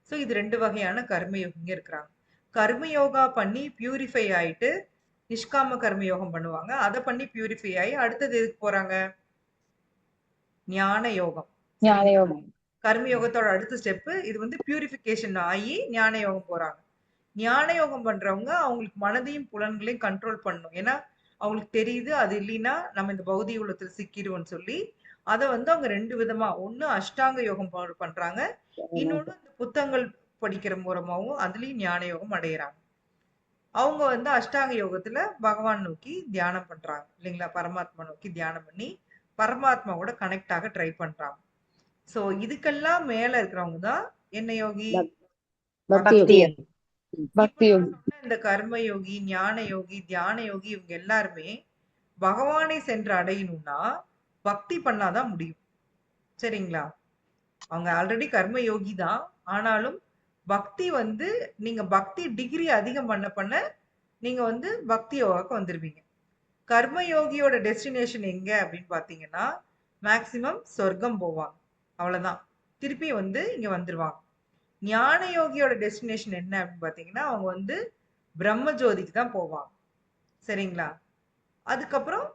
சோ இது 2 வகையான கர்மயோகிங்க இருக்கிறாங்க. கர்மயோகா பண்ணி பியூரிஃபை ஆயிட்டு நிஷ்காம கர்மயோகம் பண்ணுவாங்க. அதை பண்ணி பியூரிஃபை ஆகி அடுத்தது எதுக்கு போறாங்க? ஞான யோகம். ஞான யோகம். கர்மயோகத்தோட அடுத்த ஸ்டெப் இது வந்து பியூரிஃபிகேஷன் ஆகி ஞான யோகம் போறாங்க. ஞான யோகம் பண்றவங்க அவங்களுக்கு மனதையும் புலன்களையும் கண்ட்ரோல் பண்ணணும். ஏன்னா அவங்களுக்கு தெரியுது அது இல்லைன்னா நம்ம இந்த பௌதிக உலகத்துல சிக்கிடுவோம்னு சொல்லி அதை வந்து அவங்க 2 விதமா, ஒண்ணு அஷ்டாங்க யோகம் பண்றாங்க, இன்னொன்னு இந்த புத்தகங்கள் படிக்கிற மூலமாவும் அதுலயும் ஞான யோகம் அடையிறாங்க. அவங்க வந்து அஷ்டாங்க யோகத்துல பகவான் நோக்கி தியானம் பண்றாங்க இல்லைங்களா? பரமாத்மா நோக்கி தியானம் பண்ணி பரமாத்மா கூட கனெக்ட் ஆக ட்ரை பண்றாங்க. சோ இதுக்கெல்லாம் மேல இருக்கிறவங்க தான் என்ன யோகி? பக்தி யோகி. பக்தி யோகி. இந்த கர்ம யோகி, ஞான யோகி, தியான யோகி இவங்க எல்லாருமே பகவானை சென்று அடையணும்னா பக்தி பண்ணாதான் முடியும். சரிங்களா? அவங்க ஆல்ரெடி கர்ம யோகி தான், ஆனாலும் பக்தி வந்து நீங்க பக்தி டிகிரி அதிகம் பண்ண நீங்க வந்து பக்தி யோகாக்கு வந்துருவீங்க. கர்ம யோகியோட டெஸ்டினேஷன் எங்க அப்படின்னு பாத்தீங்கன்னா மேக்சிமம் சொர்க்கம் போவாங்க, அவ்வளவுதான். திருப்பி வந்து இங்க வந்துருவாங்க. ஞான யோகியோட டெஸ்டினேஷன் என்ன அப்படின்னு பாத்தீங்கன்னா அவங்க வந்து பிரம்ம ஜோதிக்கு தான் போவாங்க. சரிங்களா? அதுக்கப்புறம்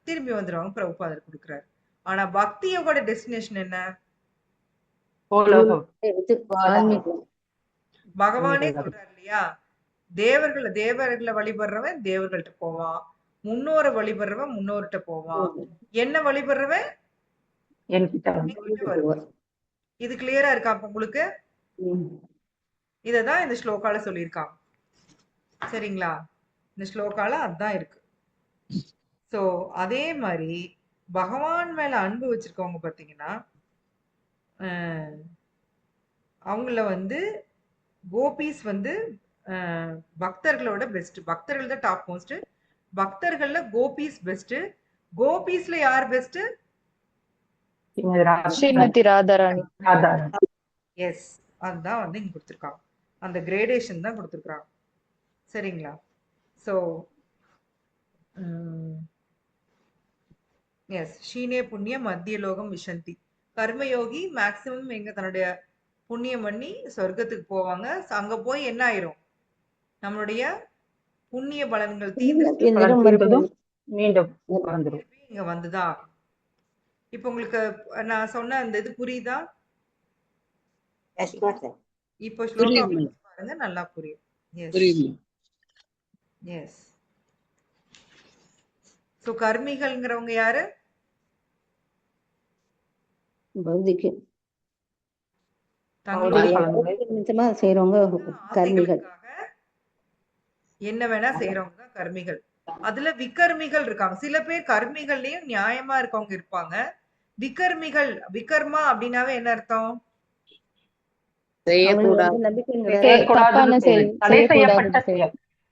திரும்பி வந்துருவாங்க, பிரபுபாதர் கொடுக்குறாரு. ஆனா பக்தி யோகோட டெஸ்டினேஷன் என்ன? பகவானே சொல்றாரு இல்லையா? தேவர்களை வழிபடுறவன் தேவர்கள்ட்ட போவான், முன்னோரை வழிபடுறவன் முன்னோர்கிட்ட போவான், என்ன வழிபடுறவன் என்கிட்ட வருவான். இது கிளியரா இருக்கா உங்களுக்கு? இததான் இந்த ஸ்லோகால சொல்லியிருக்காங்க. சரிங்களா? இந்த ஸ்லோகால அதான் இருக்கு. சோ அதே மாதிரி பகவான் மேல அன்பு வச்சிருக்கவங்க பாத்தீங்கன்னா அவங்கள வந்து கோபிஸ் வந்து பக்தர்களோட பெஸ்ட். பக்தர்கள் தான் டாப் மோஸ்ட். பக்தர்கள்ல கோபிஸ் பெஸ்ட். கோபிஸ்ல யார் பெஸ்ட்? ஸ்ரீமதி ராதாராணி. எஸ், அதுதான் வந்து இங்க கொடுத்துருக்காங்க. அந்த கிரேடேஷன் தான் கொடுத்துருக்காங்க. சரிங்களா? ஸோ எஸ், ஷீனே புண்ணிய மத்திய லோகம் விஷந்தி. கர்மயோகி மேக்சிமம் எங்க தன்னுடைய புண்ணியம் பண்ணி சொர்க்கத்துக்கு போவாங்க. அங்க போய் என்ன ஆயிரும்? நம்மளுடைய புண்ணிய பலன்கள் தீர்ந்து மீண்டும் இங்க வந்துதான். இப்ப உங்களுக்கு நான் சொன்ன அந்த இது புரியுதா? இப்போ ஸ்லோகா பாருங்க, நல்லா புரியும். எஸ். சோ கர்மிகள்ங்கிறவங்க யாரு? பௌதிக்கு செய்யறவங்க கர்மிகள். என்ன வேணா செய்யறவங்க தான் கர்மிகள். அதுல விகர்மிகள் இருக்காங்க. சில பேர் கர்மிகள்லயும் நியாயமா இருக்கவங்க இருப்பாங்க. விகர்மிகள், விகர்மா அப்படின்னாவே என்ன அர்த்தம்?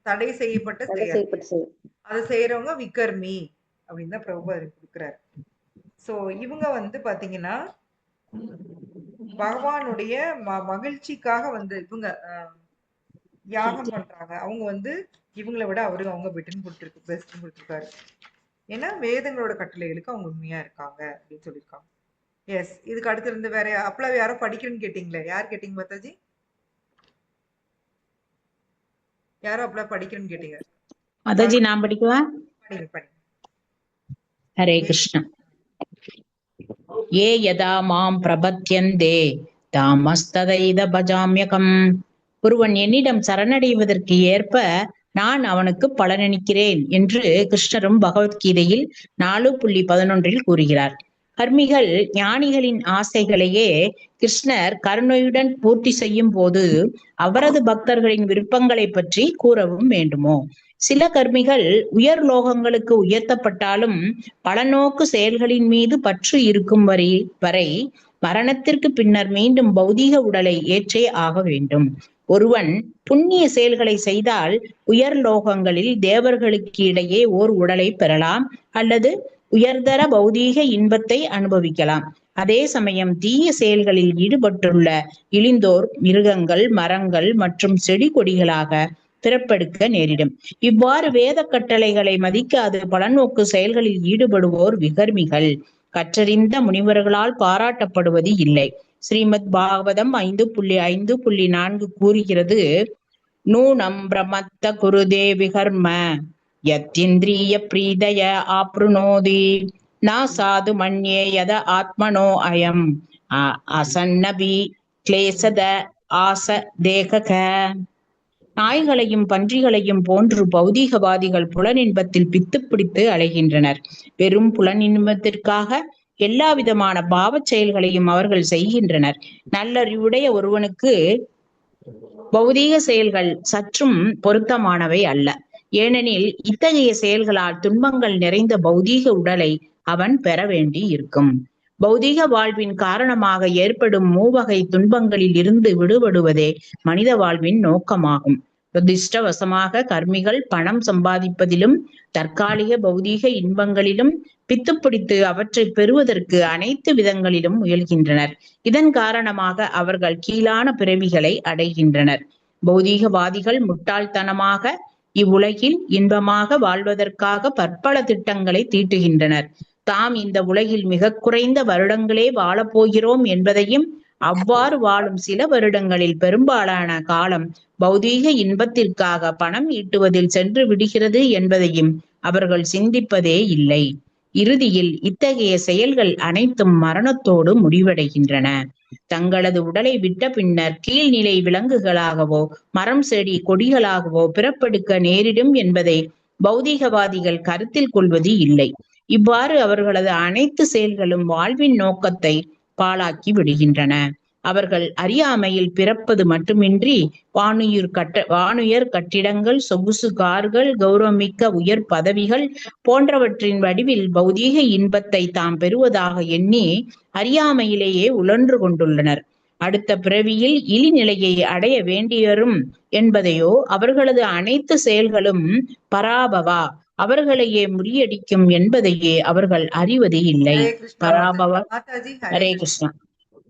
தடை செய்யப்பட்ட செயல். அதை செய்யறவங்க விகர்மி அப்படின்னு தான் பிரபுபாதர் கொடுக்கிறார். சோ இவங்க வந்து பாத்தீங்கன்னா பகவானுடைய மகிழ்ச்சிக்காக வந்து இவங்க யாகம் பண்றாங்க. அவங்க வந்து இவங்களை விட அவங்க பெட்டர்னு கொடுத்துருக்காரு. ஏன்னா வேதங்களோட கட்டளைகளுக்கு அவங்க உண்மையா இருக்காங்க அப்படின்னு சொல்லியிருக்காங்க. எஸ். இதுக்கு அடுத்து இருந்து வேற அப்பள யாரோ படிக்கிறேன்னு கேட்டீங்களே, யார் கேட்டீங்க மாதாஜி? யாரோ அப்பள படிக்கிறேன்னு கேட்டீங்க. மாதாஜி நான் படிக்கவா? ஹரே கிருஷ்ணா. ஏ யதா மாம் பிரபத்யந்தே தாமஸ்ததைத பஜாம்யகம். ஒருவன் என்னிடம் சரணடைவதற்கு ஏற்ப நான் அவனுக்கு பலனளிக்கிறேன் என்று கிருஷ்ணரும் பகவத்கீதையில் 4.11 கூறுகிறார். கர்மிகள் ஞானிகளின் ஆசைகளையே கிருஷ்ணர் கருணையுடன் பூர்த்தி செய்யும் போது அவரது பக்தர்களின் விருப்பங்களை பற்றி கூறவும் வேண்டுமோ? சில கர்மிகள் உயர் லோகங்களுக்கு உயர்த்தப்பட்டாலும் பலநோக்கு செயல்களின் மீது பற்று இருக்கும் வரை மரணத்திற்கு பின்னர் மீண்டும் பௌதீக உடலை ஏற்றே ஆக வேண்டும். ஒருவன் புண்ணிய செயல்களை செய்தால் உயர் லோகங்களில் தேவர்களுக்கு இடையே ஓர் உடலை பெறலாம் அல்லது உயர்தர பௌதீக இன்பத்தை அனுபவிக்கலாம். அதே சமயம் தீய செயல்களில் ஈடுபட்டுள்ள இழிந்தோர் மிருகங்கள், மரங்கள் மற்றும் செடி கொடிகளாக பிறப்பெடுக்க நேரிடும். இவ்வாறு வேத கட்டளைகளை மதிக்காது பலநோக்கு செயல்களில் ஈடுபடுவோர் விகர்மிகள் கற்றறிந்த முனிவர்களால் பாராட்டப்படுவது இல்லை. ஸ்ரீமத் பாகவதம் 5.5.4 கூறுகிறது, நூனம் பிரமத்த குருதே விகர்ம யத்யிந்திரிய பிரீதய ஆப்ருணோதி நா சாது மன்யே யத ஆத்மனோ அயம் அசன்னபி கிளேசத ஆச தேகக. நாய்களையும் பன்றிகளையும் போன்று பௌதீகவாதிகள் புலனின்பத்தில் பித்து பிடித்து அலைகின்றனர். வெறும் புலனின்பத்திற்காக எல்லா விதமான பாவச் செயல்களையும் அவர்கள் செய்கின்றனர். நல்லறிவுடைய ஒருவனுக்கு பௌதீக செயல்கள் சற்றும் பொருத்தமானவை அல்ல. ஏனெனில் இத்தகைய செயல்களால் துன்பங்கள் நிறைந்த பௌதீக உடலை அவன் பெற வேண்டி இருக்கும். பௌதீக வாழ்வின் காரணமாக ஏற்படும் மூவகை துன்பங்களில் இருந்து விடுபடுவதே மனித வாழ்வின் நோக்கமாகும். துரதிர்ஷ்டவசமாக கர்மிகள் பணம் சம்பாதிப்பதிலும் தற்காலிக பௌதீக இன்பங்களிலும் பித்துப்பிடித்து அவற்றை பெறுவதற்கு அனைத்து விதங்களிலும் முயல்கின்றனர். இதன் காரணமாக அவர்கள் கீழான பிறவிகளை அடைகின்றனர். பௌதீகவாதிகள் முட்டாள்தனமாக இவ்வுலகில் இன்பமாக வாழ்வதற்காக பற்பல திட்டங்களை தீட்டுகின்றனர். தாம் இந்த உலகில் மிக குறைந்த வருடங்களே வாழப்போகிறோம் என்பதையும், அவ்வாறு வாழும் சில வருடங்களில் பெரும்பாலான காலம் பௌதீக இன்பத்திற்காக பணம் ஈட்டுவதில் சென்று விடுகிறது என்பதையும் அவர்கள் சிந்திப்பதே இல்லை. இறுதியில் இத்தகைய செயல்கள் அனைத்தும் மரணத்தோடு முடிவடைகின்றன. தங்களது உடலை விட்ட பின்னர் கீழ்நிலை விலங்குகளாகவோ மரம் செடி கொடிகளாகவோ பிறப்பெடுக்க நேரிடும் என்பதை பௌதீகவாதிகள் கருத்தில் கொள்வது இல்லை. இவ்வாறு அவர்களது அனைத்து செயல்களும் வாழ்வின் நோக்கத்தை பாழாக்கி விடுகின்றன. அவர்கள் அறியாமையில் பிறப்பது மட்டுமின்றி வானுயர் கட்டிடங்கள், சொகுசு கார்கள், கௌரவமிக்க உயர் பதவிகள் போன்றவற்றின் வடிவில் பௌதீக இன்பத்தை தாம் பெறுவதாக எண்ணி அறியாமையிலேயே உழன்று கொண்டுள்ளனர். அடுத்த பிறவியில் இழிநிலையை அடைய வேண்டியரும் என்பதையோ, அவர்களது அனைத்து செயல்களும் பராபவா அவர்களையே முறியடிக்கும் என்பதையே அவர்கள் அறிவது இல்லை. பராபவா. ஹரே கிருஷ்ணா.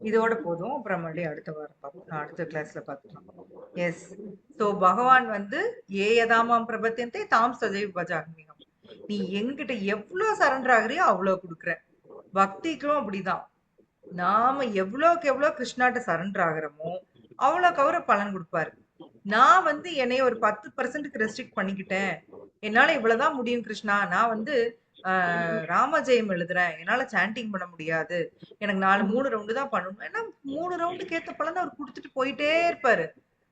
இதோட போதும். அப்புறம் மறுபடியும் அடுத்த வாரம் பார்ப்போம். அடுத்த கிளாஸ்ல பார்த்துக்கலாம். எஸ். சோ பகவான் வந்து ஏயதாமாம் பிரபத்தியத்தை தாம் சதைவ் பஜாமிகம். நீ என்கிட்ட எவ்வளவு சரண்டர் ஆகுறியோ அவ்வளவு கொடுக்குற. பக்திக்கும் அப்படிதான். நாம எவ்வளவுக்கு எவ்வளவு கிருஷ்ணாட்ட சரண்டர் ஆகுறோமோ அவ்வளவுக்கு அவரை பலன் கொடுப்பாரு. நான் வந்து என்னைய ஒரு 10% ரெஸ்ட்ரிக்ட் பண்ணிக்கிட்டேன். என்னால இவ்வளவுதான் முடியும் கிருஷ்ணா. நான் வந்து ராமஜெயம் எழுதுறேன், என்னால சாண்டிங் பண்ண முடியாது, எனக்கு 3 ரவுண்டு தான் பண்ணணும். ஏன்னா 3 ரவுண்டுக்கு ஏத்த பலன் அவர் கொடுத்துட்டு போயிட்டே இருப்பாரு.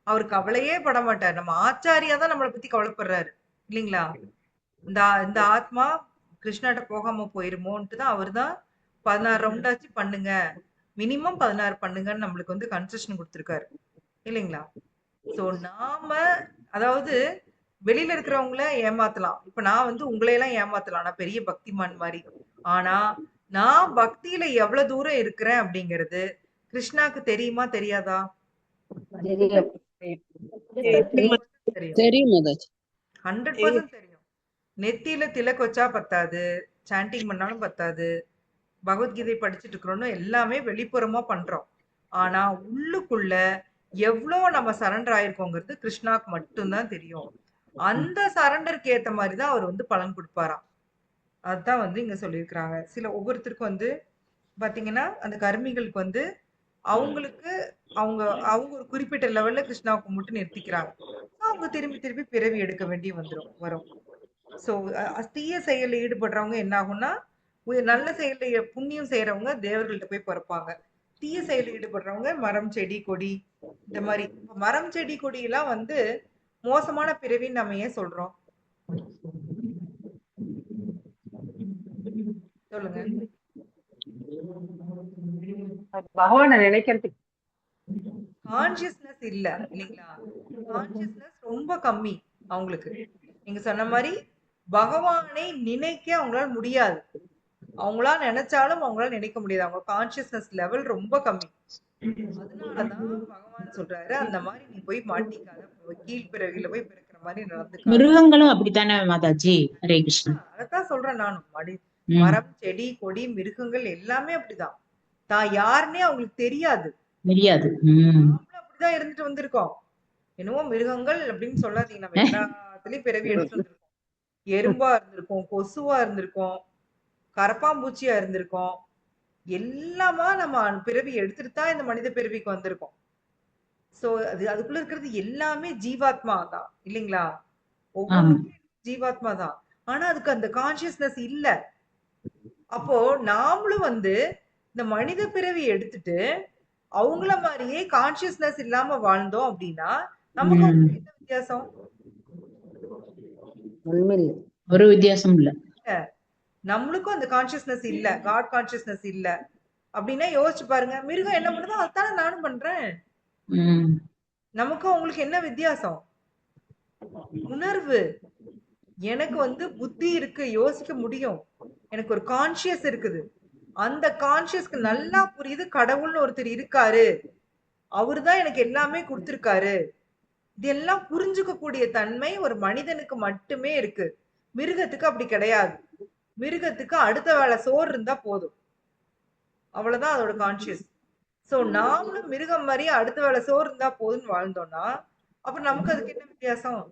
அவரு கவலையே பட மாட்டார். நம்ம ஆச்சாரியா தான் நம்மளை பத்தி கவலைப்படுறாரு இல்லைங்களா? இந்த ஆத்மா கிருஷ்ணாட்ட போகாம போயிருமோன்ட்டு தான் அவர் தான் 16 ரவுண்டாச்சு பண்ணுங்க, மினிமம் 16 பண்ணுங்கன்னு நம்மளுக்கு வந்து கன்செஷன் கொடுத்துருக்காரு இல்லைங்களா? சோ நாம அதாவது வெளியில இருக்கிறவங்கள ஏமாத்தலாம். இப்ப நான் வந்து உங்களையெல்லாம் ஏமாத்தலாம், நான் பெரிய பக்திமான் மாதிரி. ஆனா நான் பக்தியில எவ்வளவு தூரம் இருக்கிறேன் அப்படிங்கிறது கிருஷ்ணாக்கு தெரியுமா தெரியாதா? தெரியும். 100% தெரியும். நெத்தியில திலக் வச்சா பத்தாது, சாண்டிங் பண்ணாலும் பத்தாது, பகவத்கீதை படிச்சுட்டு இருக்கிறோம்னு எல்லாமே வெளிப்புறமா பண்றோம். ஆனா உள்ளுக்குள்ள எவ்வளவு நம்ம சரண்டர் ஆயிருக்கோங்கிறது கிருஷ்ணாக்கு மட்டும்தான் தெரியும். அந்த சரண்டருக்கு ஏத்த மாதிரிதான் அவர் வந்து பலன் கொடுப்பாராம். அதுதான் வந்து இங்க சொல்லியிருக்கிறாங்க. சில ஒவ்வொருத்தருக்கும் வந்து பாத்தீங்கன்னா அந்த கர்மிகளுக்கு வந்து அவங்களுக்கு அவங்க ஒரு குறிப்பிட்ட லெவல்ல கிருஷ்ணாவை கும்பிட்டு நிறுத்திக்கிறாங்க. அவங்க திருப்பி பிறவி எடுக்க வேண்டி வரும். சோ தீய செயல்ல ஈடுபடுறவங்க என்ன ஆகும்னா, நல்ல செயல்ல புண்ணியம் செய்யறவங்க தேவர்கள்ட்ட போய் பிறப்பாங்க. தீய செயலில் ஈடுபடுறவங்க மரம் செடி கொடி இந்த மாதிரி. மரம் செடி கொடி எல்லாம் வந்து மோசமான பிறவின்னு நம்ம ஏன் சொல்றோம் சொல்லுங்க? பகவானை நினைக்கிறதுக்கு கான்சியஸ்னஸ் இல்ல இல்லைங்களா? கான்சியஸ்னஸ் ரொம்ப கம்மி அவங்களுக்கு. நீங்க சொன்ன மாதிரி பகவானை நினைக்க அவங்களால முடியாது. அவங்களா நினைச்சாலும் அவங்களால நினைக்க முடியாது. அவங்க கான்சியஸ்னஸ் லெவல் ரொம்ப கம்மி. அதனாலதான் பகவான் சொல்றாரு, அந்த மாதிரி நீ போய் மாட்டிக்காத, கீழ்பிறவியில போய் பிறக்கிற மாதிரி நடந்துக்காத. மிருகங்களும் அப்படித்தானே மாதாஜி? ஹரே கிருஷ்ணா. அதத்தான் சொல்றேன் நானும். ம். மரம், செடி, கொடி, மிருகங்கள் எல்லாமே அப்படிதான். தான் யாருன்னே அவங்களுக்கு தெரியாது. தெரியாது. நாமளும் அப்படிதான் இருந்துட்டு வந்திருக்கோம். என்னவோ மிருகங்கள் அப்படின்னு சொல்லாதீங்க, நம்ம எல்லாத்துலயும் பிறவி எடுத்து வந்திருக்கோம். எறும்பா இருந்திருக்கோம், கொசுவா இருந்திருக்கோம், கரப்பாம்பூச்சியா இருந்திருக்கோம். எல்லாமா நம்ம பிறவி எடுத்துட்டு தான் இந்த மனித பிறவிக்கு வந்திருக்கோம். சோ அதுக்குள்ள இருக்கிறது எல்லாமே ஜீவாத்மா தான் இல்லைங்களா? ஒவ்வொரு ஜீவாத்மா தான். ஆனா அதுக்கு அந்த கான்சியஸ்னஸ் இல்ல. அப்போ நாமளும் வந்து இந்த மனித பிறவி எடுத்துட்டு அவங்கள மாதிரியே கான்சியஸ்னஸ் இல்லாம வாழ்ந்தோம் அப்படின்னா நமக்கு அவங்களுக்கு என்ன வித்தியாசம்? உண்மையில்லை. ஒரு வித்தியாசம் இல்ல. நம்மளுக்கும் அந்த கான்சியஸ்னஸ் இல்ல, காட் கான்சியஸ்னஸ் இல்ல அப்படின்னா யோசிச்சு பாருங்க. மிருகம் என்ன பண்ணுதோ அதானே நானும் பண்றேன். நமக்கும் அவங்களுக்கு என்ன வித்தியாசம்? உணர்வு. எனக்கு வந்து புத்தி இருக்கு, யோசிக்க முடியும், எனக்கு ஒரு கான்சியஸ் இருக்குது. அந்த கான்சியஸ்க்கு நல்லா புரியுது கடவுள்னு ஒருத்தர் இருக்காரு, அவருதான் எனக்கு எல்லாமே கொடுத்திருக்காரு. இதெல்லாம் புரிஞ்சுக்க கூடிய தன்மை ஒரு மனிதனுக்கு மட்டுமே இருக்கு. மிருகத்துக்கு அப்படி கிடையாது. மிருகத்துக்கு அடுத்த வேளை சோறு இருந்தா போதும், அவ்வளவுதான் அதோட கான்சியஸ். சோ நாமளும் மிருகம் மாதிரி அடுத்த வேளை சோறு இருந்தா போதும்னு வாழ்ந்தோம்னா அப்புறம் நமக்கு அதுக்கு என்ன வித்தியாசம்?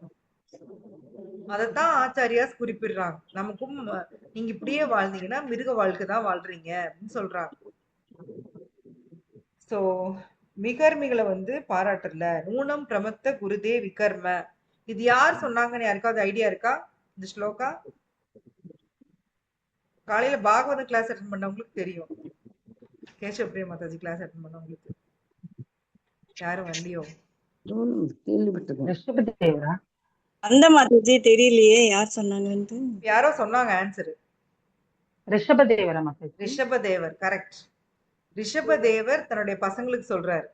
அதத்தான் ஆச்சாரியாஸ் குறிப்பிடுறாங்க. நமக்கும் நீங்க இப்படியே வாழ்ந்தீங்கன்னா மிருக வாழ்க்கை தான் வாழ்றீங்க அப்படின்னு சொல்றாங்க. சோ விகர்மிகளை வந்து பாராட்டல. நூனம் பிரமத்த குருதே விகர்ம. இது யார் சொன்னாங்கன்னு யாருக்காவது ஐடியா இருக்கா? இந்த ஸ்லோகா காலையில பாகவத கிளாஸ் அட்டன் பண்ணவங்களுக்கு தெரியும். கேசவ பிரியா மாதாஜி கிளாஸ் அட்டன் பண்ணவங்களுக்கு யாரும் வரலையோ? கேள்விப்பட்டிருக்கேன். அந்த மாதாஜி தெரியலையே யார் சொன்னாங்கன்னு. யாரோ சொன்னாங்க ஆன்சர். ரிஷபதேவரா மாதாஜி? ரிஷபதேவர், கரெக்ட். ரிஷபதேவர் தன்னுடைய பசங்களுக்கு சொல்றாரு.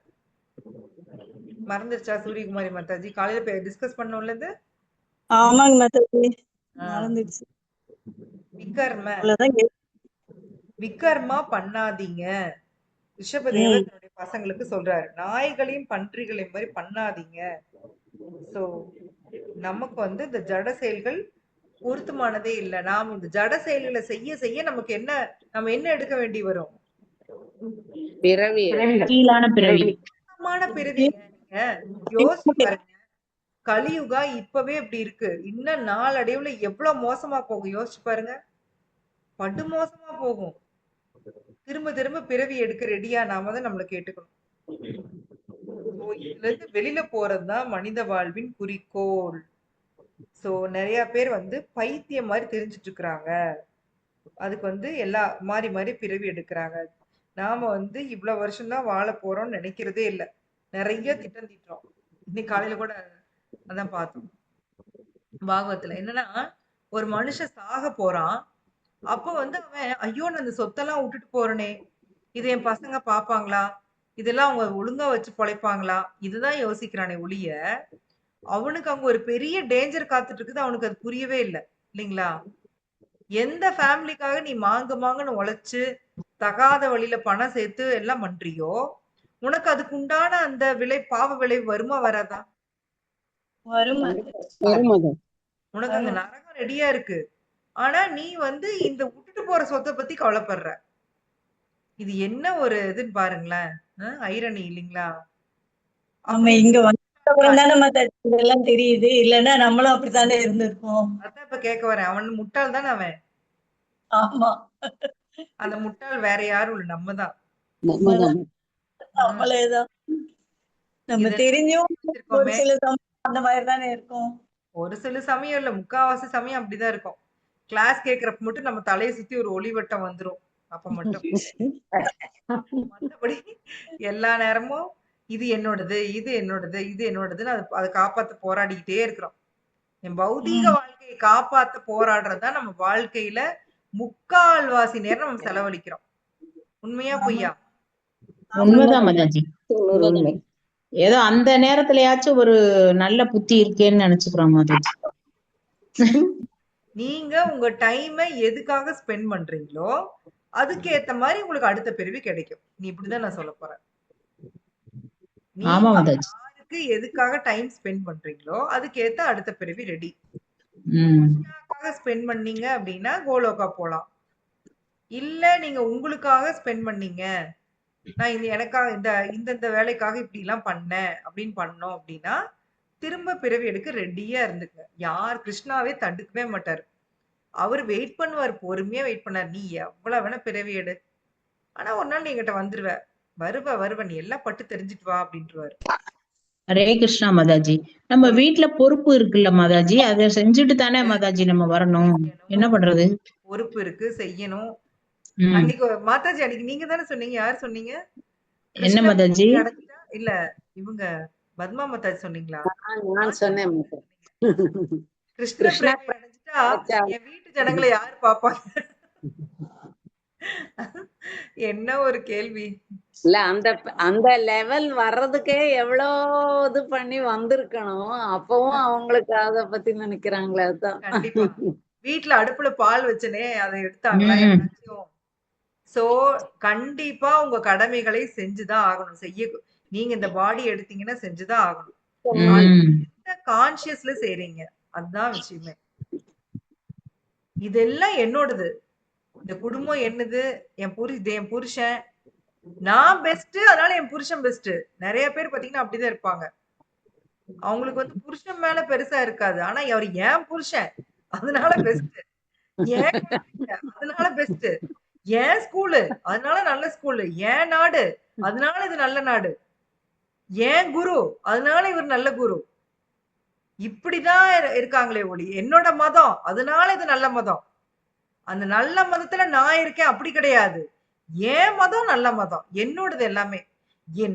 மறந்துருச்சா சூரியகுமாரி மாதாஜி? காலையில டிஸ்கஸ் பண்ணோம்ல இது. ஆமாங்க மாதாஜி, மறந்துடுச்சு. விகர்மா பண்ணாதீங்க. ரிஷபதேவர் தன்னுடைய பசங்களுக்கு சொல்றாரு, நாய்களையும் பன்றிகளையும் மாதிரி பண்ணாதீங்க. சோ நமக்கு வந்து இந்த ஜட செயல்கள் பொருத்தமானதே இல்ல. நாம் இந்த ஜட செயல்களை செய்ய செய்ய நமக்கு என்ன, நம்ம என்ன எடுக்க வேண்டி வரும்? கீழான பிறவி. பிறவிங்க. யோசிச்சு பாருங்க, கலியுகா இப்பவே இப்படி இருக்கு, இன்னும் நாளடைவுல எவ்வளவு மோசமா போகும் யோசிச்சு பாருங்க. படு மோசமா போகும். திரும்ப திரும்ப பிறவி எடுக்க ரெடியா நாம தான் நம்மள கேட்டுக்கணும். இதுல இருந்து வெளியில போறதுதான் மனித வாழ்வின் குறிக்கோள். சோ நிறைய பேர் வந்து பைத்தியம் மாதிரி தெரிஞ்சிட்டு இருக்கிறாங்க. அதுக்கு வந்து எல்லா மாறி மாறி பிறவி எடுக்கிறாங்க. நாம வந்து இவ்வளவு வருஷம் தான் வாழ போறோம்னு நினைக்கிறதே இல்லை. நிறைய திட்டம் தீட்டுறோம். இன்னைக்கு காலையில கூட அதான் பார்த்தோம் பாகவத்துல. என்னன்னா ஒரு மனுஷன் சாக போறான். அப்ப வந்து அவன் ஐயோ நான் அந்த சொத்தெல்லாம் விட்டுட்டு போறனே, இது என் பசங்க பாப்பாங்களா, இதெல்லாம் அவங்க ஒழுங்கா வச்சு பொழைப்பாங்களா, இதுதான் யோசிக்கிறானே ஒழிய அவனுக்கு அங்க ஒரு பெரிய டேஞ்சர் காத்துட்டு இருக்குது. அவனுக்கு அது புரியவே இல்லை இல்லைங்களா? எந்த ஃபேமிலிக்காக நீ மாங்குன்னு உழைச்சு தகாத வழியில பணம் சேர்த்து எல்லாம் பண்றியோ, உனக்கு அதுக்கு உண்டான அந்த பாவ விளைவு வருமா வராதா? உனக்கு அங்க நரகம் ரெடியா இருக்கு. ஆனா நீ வந்து இந்த விட்டுட்டு போற சொத்தை பத்தி கவலைப்படுற. இது என்ன ஒரு இதுன்னு பாருங்களேன், ஐரணி இல்லைங்களா? இங்க இதெல்லாம் தெரியுது, இல்லன்னா நம்மளும் அப்படித்தானே இருந்திருப்போம். அதான் இப்ப கேட்க வரேன், அவன் முட்டாள் தானே அவன். ஆமா, அந்த முட்டாள் வேற யாரும் இல்ல, நம்மதான். நம்மளேதான். நம்ம தெரிஞ்சும் ஒரு சில சமயம் அந்த மாதிரி தானே இருக்கும். ஒரு சில சமயம் இல்ல, முக்காவாசி சமயம் அப்படிதான் இருக்கும். கிளாஸ் கேட்கறப்ப மட்டும் நம்ம தலையை சுத்தி ஒரு ஒளிவட்டம் வந்துரும். அப்ப மட்டும். மற்றபடி எல்லா நேரமும் இது என்னோடது, இது என்னோடது, இது என்னோடதுன்னு அதை காப்பாத்த போராடிக்கிட்டே இருக்கிறோம். என் பௌதீக வாழ்க்கையை காப்பாத்த போராடுறதுதான் நம்ம வாழ்க்கையில முக்கால்வாசி நேரம் நம்ம செலவழிக்கிறோம். உண்மையா பொய்யா? உண்மைதான் மாதாஜி. 100 உண்மை. ஏதோ அந்த நேரத்துலயாச்சும் ஒரு நல்ல புத்தி இருக்கேன்னு நினைச்சுக்கிறோம் மாதாஜி. நீங்க உங்க டைமை எதுக்காக ஸ்பெண்ட் பண்றீங்களோ அதுக்கு ஏத்த மாதிரி உங்களுக்கு அடுத்த பிறவி கிடைக்கும். நீ இப்படிதான் நான் சொல்ல போறேன். ஆமா நீங்க மாதாஜி. யாருக்கு எதுக்காக டைம் ஸ்பெண்ட் பண்றீங்களோ அதுக்கு ஏத்த அடுத்த பிறவி ரெடி. உம் ஸ்பெண்ட் பண்ணீங்க அப்படின்னா கோலோகா போலாம். இல்ல நீங்க உங்களுக்காக ஸ்பெண்ட் பண்ணீங்க, நான் இது எனக்காக இந்த வேலைக்காக இப்படி எல்லாம் பண்ணேன் அப்படின்னு பண்ணோம் அப்படின்னா திரும்ப பிறவி எடுக்க ரெடியா இருந்துங்க. யார் கிருஷ்ணாவே தடுக்கவே மாட்டாரு. அவர் வெயிட் பண்ணுவார், பொறுமையா வெயிட் பண்ணார். நீ எவ்வளவு வேணா பிறவி எடு, ஆனா ஒரு நாள் நீ என்கிட்ட வந்துருவ, வருவ நீ எல்லாம் பட்டு தெரிஞ்சுட்டு வா அப்படின்ட்டுருவாரு. ஹரே கிருஷ்ணா மாதாஜி. நம்ம வீட்டுல பொறுப்பு இருக்குல்ல மாதாஜி, அதை செஞ்சுட்டு தானே மாதாஜி நம்ம வரணும். என்ன பண்றது? பொறுப்பு இருக்கு, செய்யணும். உம் அன்னைக்கு மாதாஜி அன்னைக்கு நீங்க தானே சொன்னீங்க, யார் சொன்னீங்க? என்ன கிருஷ்ண மாதாஜி? பக்தி அடைஞ்சிட்டா இல்ல இவங்க பத்மா மாதாஜி சொன்னீங்களா? நான் சொன்னேன் மாதாஜி. கிருஷ்ண கிருஷ்ணா பிரேமி அடைஞ்சிட்டா கிடைச்சா என் வீட்டு ஜனங்களை யாரு பாப்பாங்க? என்ன ஒரு கேள்வி. இல்ல அந்த அந்த லெவல் வர்றதுக்கே எவ்வளோ இது பண்ணி வந்திருக்கணும். அப்பவும் அவங்களுக்கு அத பத்தி நினைக்கிறாங்களே, அதுதான். கண்டிப்பா. வீட்ல அடுப்புல பால் வச்சனே அதை எடுத்தாங்களா உம் யாராச்சும்? சோ கண்டிப்பா உங்க கடமைகளை செஞ்சுதான் ஆகணும். நீங்க இந்த பாடி எடுத்தீங்கன்னா செஞ்சுதான் ஆகணும். உம் எந்த கான்சியஸ்ல செய்றீங்க, அதுதான் விஷயமே. இதெல்லாம் என்னோடது, இந்த குடும்பம் என்னது, என் புருஷன், நான் பெஸ்ட் அதனால என் புருஷன் பெஸ்ட். நிறைய பேர் பாத்தீங்கன்னா அப்படிதான் இருப்பாங்க. அவங்களுக்கு வந்து புருஷன் மேல பெருசா இருக்காது, ஆனா அவர் என் புருஷன் அதனால பெஸ்ட், என் குழந்தைங்க அதனால பெஸ்ட், என் ஸ்கூலு அதனால நல்ல ஸ்கூலு, என் நாடு அதனால இது நல்ல நாடு, என் குரு அதனால இவர் நல்ல குரு. இப்படிதான் இருக்காங்களே ஒளி, என்னோட மதம் அதனால இது நல்ல மதம், அந்த நல்ல மதத்துல நான் இருக்கேன் அப்படி கிடையாது. என் மதம் நல்ல மதம், என்னோடது எல்லாமே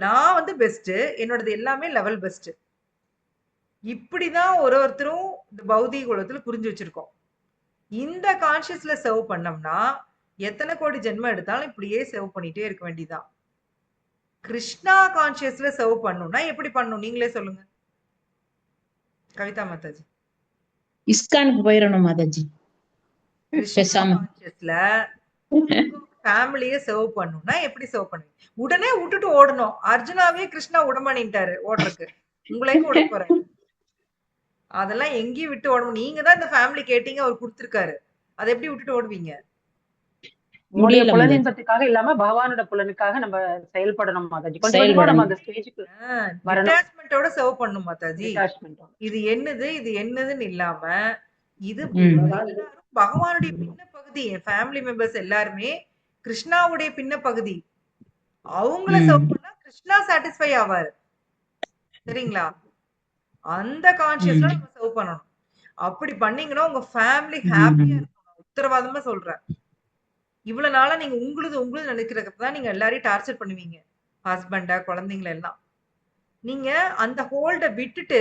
நான் வந்து பெஸ்ட், என்னோடது எல்லாமே லெவல் பெஸ்ட். இப்படிதான் ஒருத்தரும் இந்த பௌதிக உலகத்துல புரிஞ்சு வச்சிருக்கோம். இந்த கான்சியஸ்ல சர்வ் பண்ணோம்னா எத்தனை கோடி ஜென்மம் எடுத்தாலும் இப்படியே சர்வ் பண்ணிட்டே இருக்க வேண்டியதான். கிருஷ்ணா கான்சியஸ்ல சர்வ் பண்ணணும்னா எப்படி பண்ணணும் நீங்களே சொல்லுங்க கவிதா மாதாஜி. இஸ்கானுக்கு போயிடணும் மாதாஜி. கிருஷ்ணா பேசாம கான்சியஸ்ல ஃபேமிலிய சர்வ் பண்ணணும்னா எப்படி சர்வ் பண்ணுவீங்க? உடனே விட்டுட்டு ஓடணும். அர்ஜுனாவே கிருஷ்ணா உடமானிட்டாரு ஓடுறதுக்கு, உங்களையும் விட போறாரு. அதெல்லாம் எங்கேயும் விட்டு ஓடணும். நீங்க தான் இந்த ஃபேமிலி கேட்டீங்க, அவர் கொடுத்திருக்காரு, அதை எப்படி விட்டுட்டு ஓடுவீங்க? நம்முடைய முடியல மாதாஜி. புலனின்பத்துக்காக இல்லாம பகவானோட புலனுக்காக நம்ம செயல்படணும் மாதாஜி. கொஞ்சம் கொஞ்சமா நம்ம அந்த ஸ்டேஜுக்கு வரணும். டிட்டாச்மெண்டோட சர்வ் பண்ணும் மாதாஜி. டிட்டாச்மெண்ட். இது என்னதுன்னு இல்லாம இது உம் எல்லாரும் பகவானுடைய பின்ன பகுதி. என் ஃபேமிலி மெம்பர்ஸ் எல்லாருமே கிருஷ்ணாவுடைய பின்ன பகுதி. அவங்கள உம் சர்வ் பண்ணா கிருஷ்ணா சாட்டிஸ்ஃபை ஆவாரு. சரிங்களா? அந்த கான்சியஸ்ல உம் நம்ம சர்வ் பண்ணணும். அப்படி பண்ணீங்கன்னா உங்க ஃபேமிலி உம் ஹாப்பியா இருக்கும், உத்தரவாதமா சொல்றேன். இவ்வளவு நாளா நீங்க உங்களுது நினைக்கிறதுக்கு தான் நீங்க எல்லாரையும் டார்ச்சர் பண்ணுவீங்க, ஹஸ்பண்டா குழந்தைங்களை எல்லாம். நீங்க அந்த ஹோல்ட விட்டுட்டு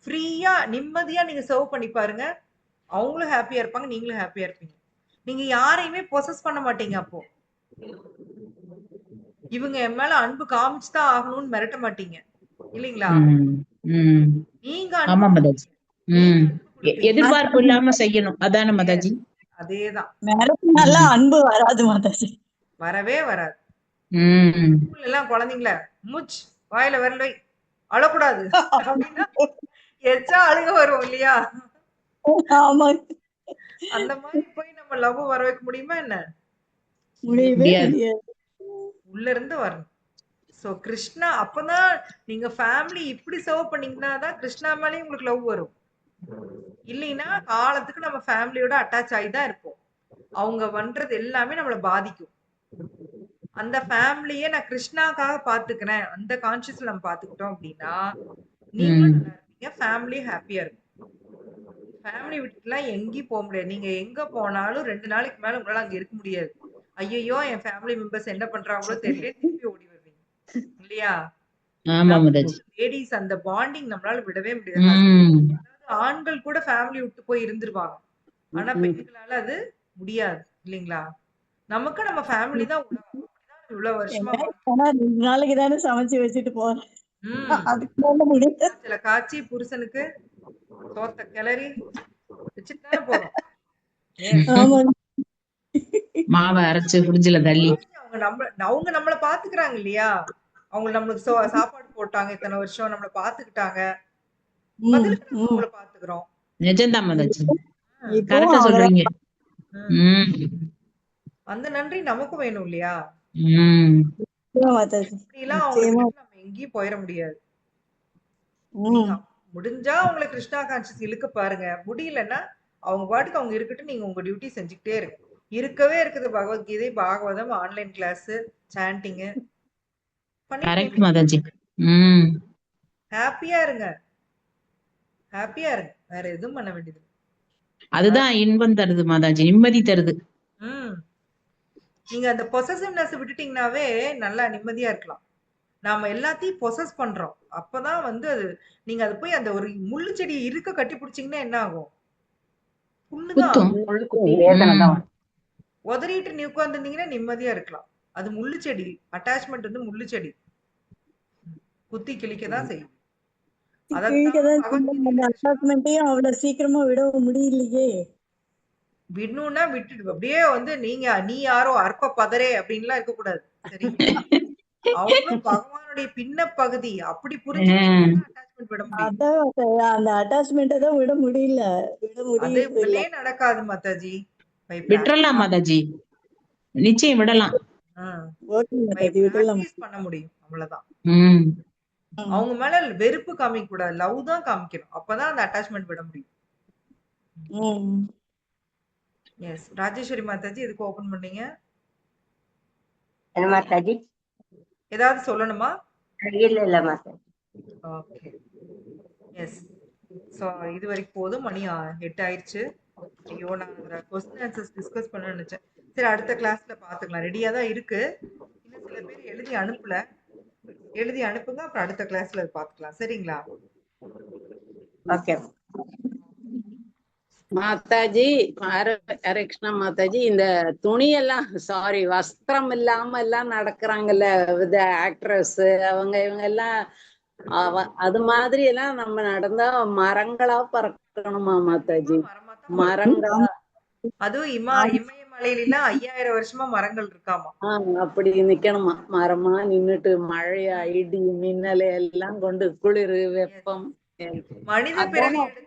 ஃப்ரீயா நிம்மதியா நீங்க சர்வ் பண்ணி பாருங்க. அவங்களும் ஹாப்பியா இருப்பாங்க, நீங்களும் ஹாப்பியா இருப்பீங்க. நீங்க யாரையுமே பொசஸ் பண்ண மாட்டீங்க. அப்போ இவங்க என் மேல அன்பு காமிச்சுதான் ஆகணும்னு மிரட்ட மாட்டீங்க, இல்லீங்களா? உம் உம் நீங்க ஆமா அன்பு மாதாஜி. உம் எதிர்பார்ப்பு இல்லாம செய்யணும், அதான மாதாஜி? அதேதான். மிரட்டினால அன்பு வராது மாதாஜி. வரவே வராது. உம் ஸ்கூல்ல எல்லாம் குழந்தைங்கள மூச் வாயில விரல் வை, அழக்கூடாது அப்படின்னா எச்சா அழுக வரும் இல்லையா? ஆமா, அந்த மாதிரி போய் நம்ம லவ் வர வைக்க முடியுமா என்ன? முடியவே முடியாது. முடியாது. உள்ள இருந்து வரணும். சோ கிருஷ்ணா, அப்பதான் நீங்க ஃபேமிலி இப்படி சர்வ் பண்ணீங்கன்னா தான் கிருஷ்ணா மேலேயும் உங்களுக்கு லவ் வரும். இல்லைன்னா காலத்துக்கு நம்ம ஃபேமிலியோட அட்டாச் ஆகி தான் இருப்போம். அவங்க பண்றது எல்லாமே நம்மளை பாதிக்கும். அந்த ஃபேமிலியே நான் கிருஷ்ணாக்காக பாத்துக்கிறேன், அந்த கான்சியஸ்ல நம்ம பாத்துக்கிட்டோம் அப்படின்னா நீங்களும் உம் நல்லா இருப்பீங்க, ஃபேமிலி ஹாப்பியா இருக்கும். ஃபேமிலி விட்டுலாம் எங்கேயும் போக முடியாது. நீங்க எங்க போனாலும் 2 நாளைக்கு மேல உங்களால அங்க இருக்க முடியாது. ஐயோ என் ஃபேமிலி மெம்பர்ஸ் என்ன பண்றாங்களோ தெரியல, திருப்பி ஓடி வருவீங்க இல்லையா? ஆமா மாதாஜி. லேடிஸ் அந்த பாண்டிங் நம்மளால விடவே முடியாது. உம் அதாவது ஆண்கள் கூட ஃபேமிலி விட்டு போய் இருந்துருவாங்க, ஆனா பெண்களால அது முடியாது இல்லைங்களா? நமக்கு நம்ம ஃபேமிலி தான் உலகம், அப்படிதான் இவ்வளவு வருஷமா ஆனா 2 நாளைக்கு தானே சமைச்சு வச்சுட்டு போறேன். அதுக்கு மேல முடியல. காய்ச்சல காய்ச்சி புருஷனுக்கு சோத்த கிளறி வச்சுட்டு தானே போறோம். ஆமாங்க. மாவை அரைச்சு ஃப்ரிட்ஜ்ல தள்ளி. அவங்க நம்மள பாத்துக்கிறாங்க இல்லையா? அவங்க நம்மளுக்கு சாப்பாடு போட்டாங்க, இத்தனை வருஷம் நம்மள பாத்துக்கிட்டாங்க. பதிலுக்கு நம்ம அவங்கள பாத்துக்கிறோம். நிஜம்தான் மாதாஜி, இப்போ கரெக்டா சொல்றீங்க. அந்த நன்றி நமக்கும் வேணும் இல்லையா? இப்படிலாம் அவங்களை விட்டுட்டு நம்ம எங்கேயும் போயிட முடியாது. நீங்க முடிஞ்சா அவங்களை கிருஷ்ணா கான்சியஸ் இழுக்க பாருங்க. முடியலன்னா அவங்க பாட்டுக்கு அவங்க இருக்கட்டும், நீங்க உங்க டியூட்டி செஞ்சுக்கிட்டே இருங்க. இருக்கவே இருக்குது Bhagavad Gita, Bhagavatam, online class, chanting. Correct Mataji. ஹாப்பியா இருங்க, ஹாப்பியா இருங்க. வேற எதுவும் பண்ண வேண்டியது. அதுதான் இன்பம் தருது மாதாஜி, நிம்மதி தருது. நீங்க அந்த பொசசிவ்னஸ் விட்டுட்டீங்கன்னாவே நல்லா நிம்மதியா இருக்கலாம். நாம எல்லாத்தையும் பொசஸ் பண்றோம். அப்பதான் வந்து அது நீங்க அது போய் அந்த ஒரு முள்ளு செடி இருக்க கட்டி பிடிச்சீங்கன்னா என்ன ஆகும்? புண்ணுதான். உதறிட்டு நீ உட்கார்ந்துருந்தீங்கன்னா நிம்மதியா இருக்கலாம். அது முள்ளு செடி, அட்டாச்மெண்ட் வந்து முள்ளு செடி, குத்தி கிழிக்கதான் செய்யும். அட்டாச்மெண்ட்டையும் அவ்வளவு சீக்கிரமா விட முடியலையே. விடணும்னா விட்டுடு. அப்படியே வந்து நீ யாரோ அற்ப பதரே அப்படின்லாம் இருக்கக்கூடாது. சரிங்களா? அவங்களும் பகவானுடைய பின்ன பகுதி. அப்படி புரிஞ்சு அட்டாச்மெண்ட் விட முடியும். அந்த அட்டாச்மெண்ட்டை தான் விட முடியல. அது உடனே நடக்காது மாதாஜி. விட்டுறலாம் மாதாஜி, நிச்சயம் விடலாம். பண்ண முடியும், அவ்வளவுதான். அவங்க மேல வெறுப்பு காமிக்க கூடாது, லவ் தான் காமிக்கணும். அப்பதான் அந்த அட்டாச்மெண்ட் விட முடியும். எஸ் ராஜேஸ்வரி மாதாஜி, எதுக்கு ஓபன் பண்ணீங்க? என்ன மாதாஜி? ஏதாவது சொல்லணுமா? இல்ல மாதாஜி. ஓகே. எஸ். சோ இது வரைக்கும் போதும். மணி 8 ஆயிடுச்சு. ஐயோ, நான் क्वेश्चन ஆன்சர்ஸ் டிஸ்கஸ் பண்ண நினைச்சேன். சரி, அடுத்த கிளாஸ்ல பாத்துக்கலாம். ரெடியா தான் இருக்கு. இன்னும் சில பேர் எழுதி அனுப்பல. எழுதி அனுப்புங்க, அப்புறம் அடுத்த கிளாஸ்ல பாத்துக்கலாம். சரிங்களா? ஓகே மாதாஜி. ஹரே கிருஷ்ணா மாதாஜி. இந்த துணியெல்லாம் சாரி வஸ்திரம் இல்லாம எல்லாம் நடக்கிறாங்கல்ல ஆக்ட்ரஸ், அவங்க இவங்க எல்லாம், அது மாதிரி எல்லாம் நம்ம நடந்தா மரங்களா பறக்கணுமா மாதாஜி? மரங்களா? அதுவும் இமயமலையில 5000 வருஷமா மரங்கள் இருக்காமா. அப்படி நிக்கணுமா, மரமா நின்னுட்டு மழையா இடி மின்னல் எல்லாம் கொண்டு குளிர் வெப்பம். மனித பிறவி எடுத்தா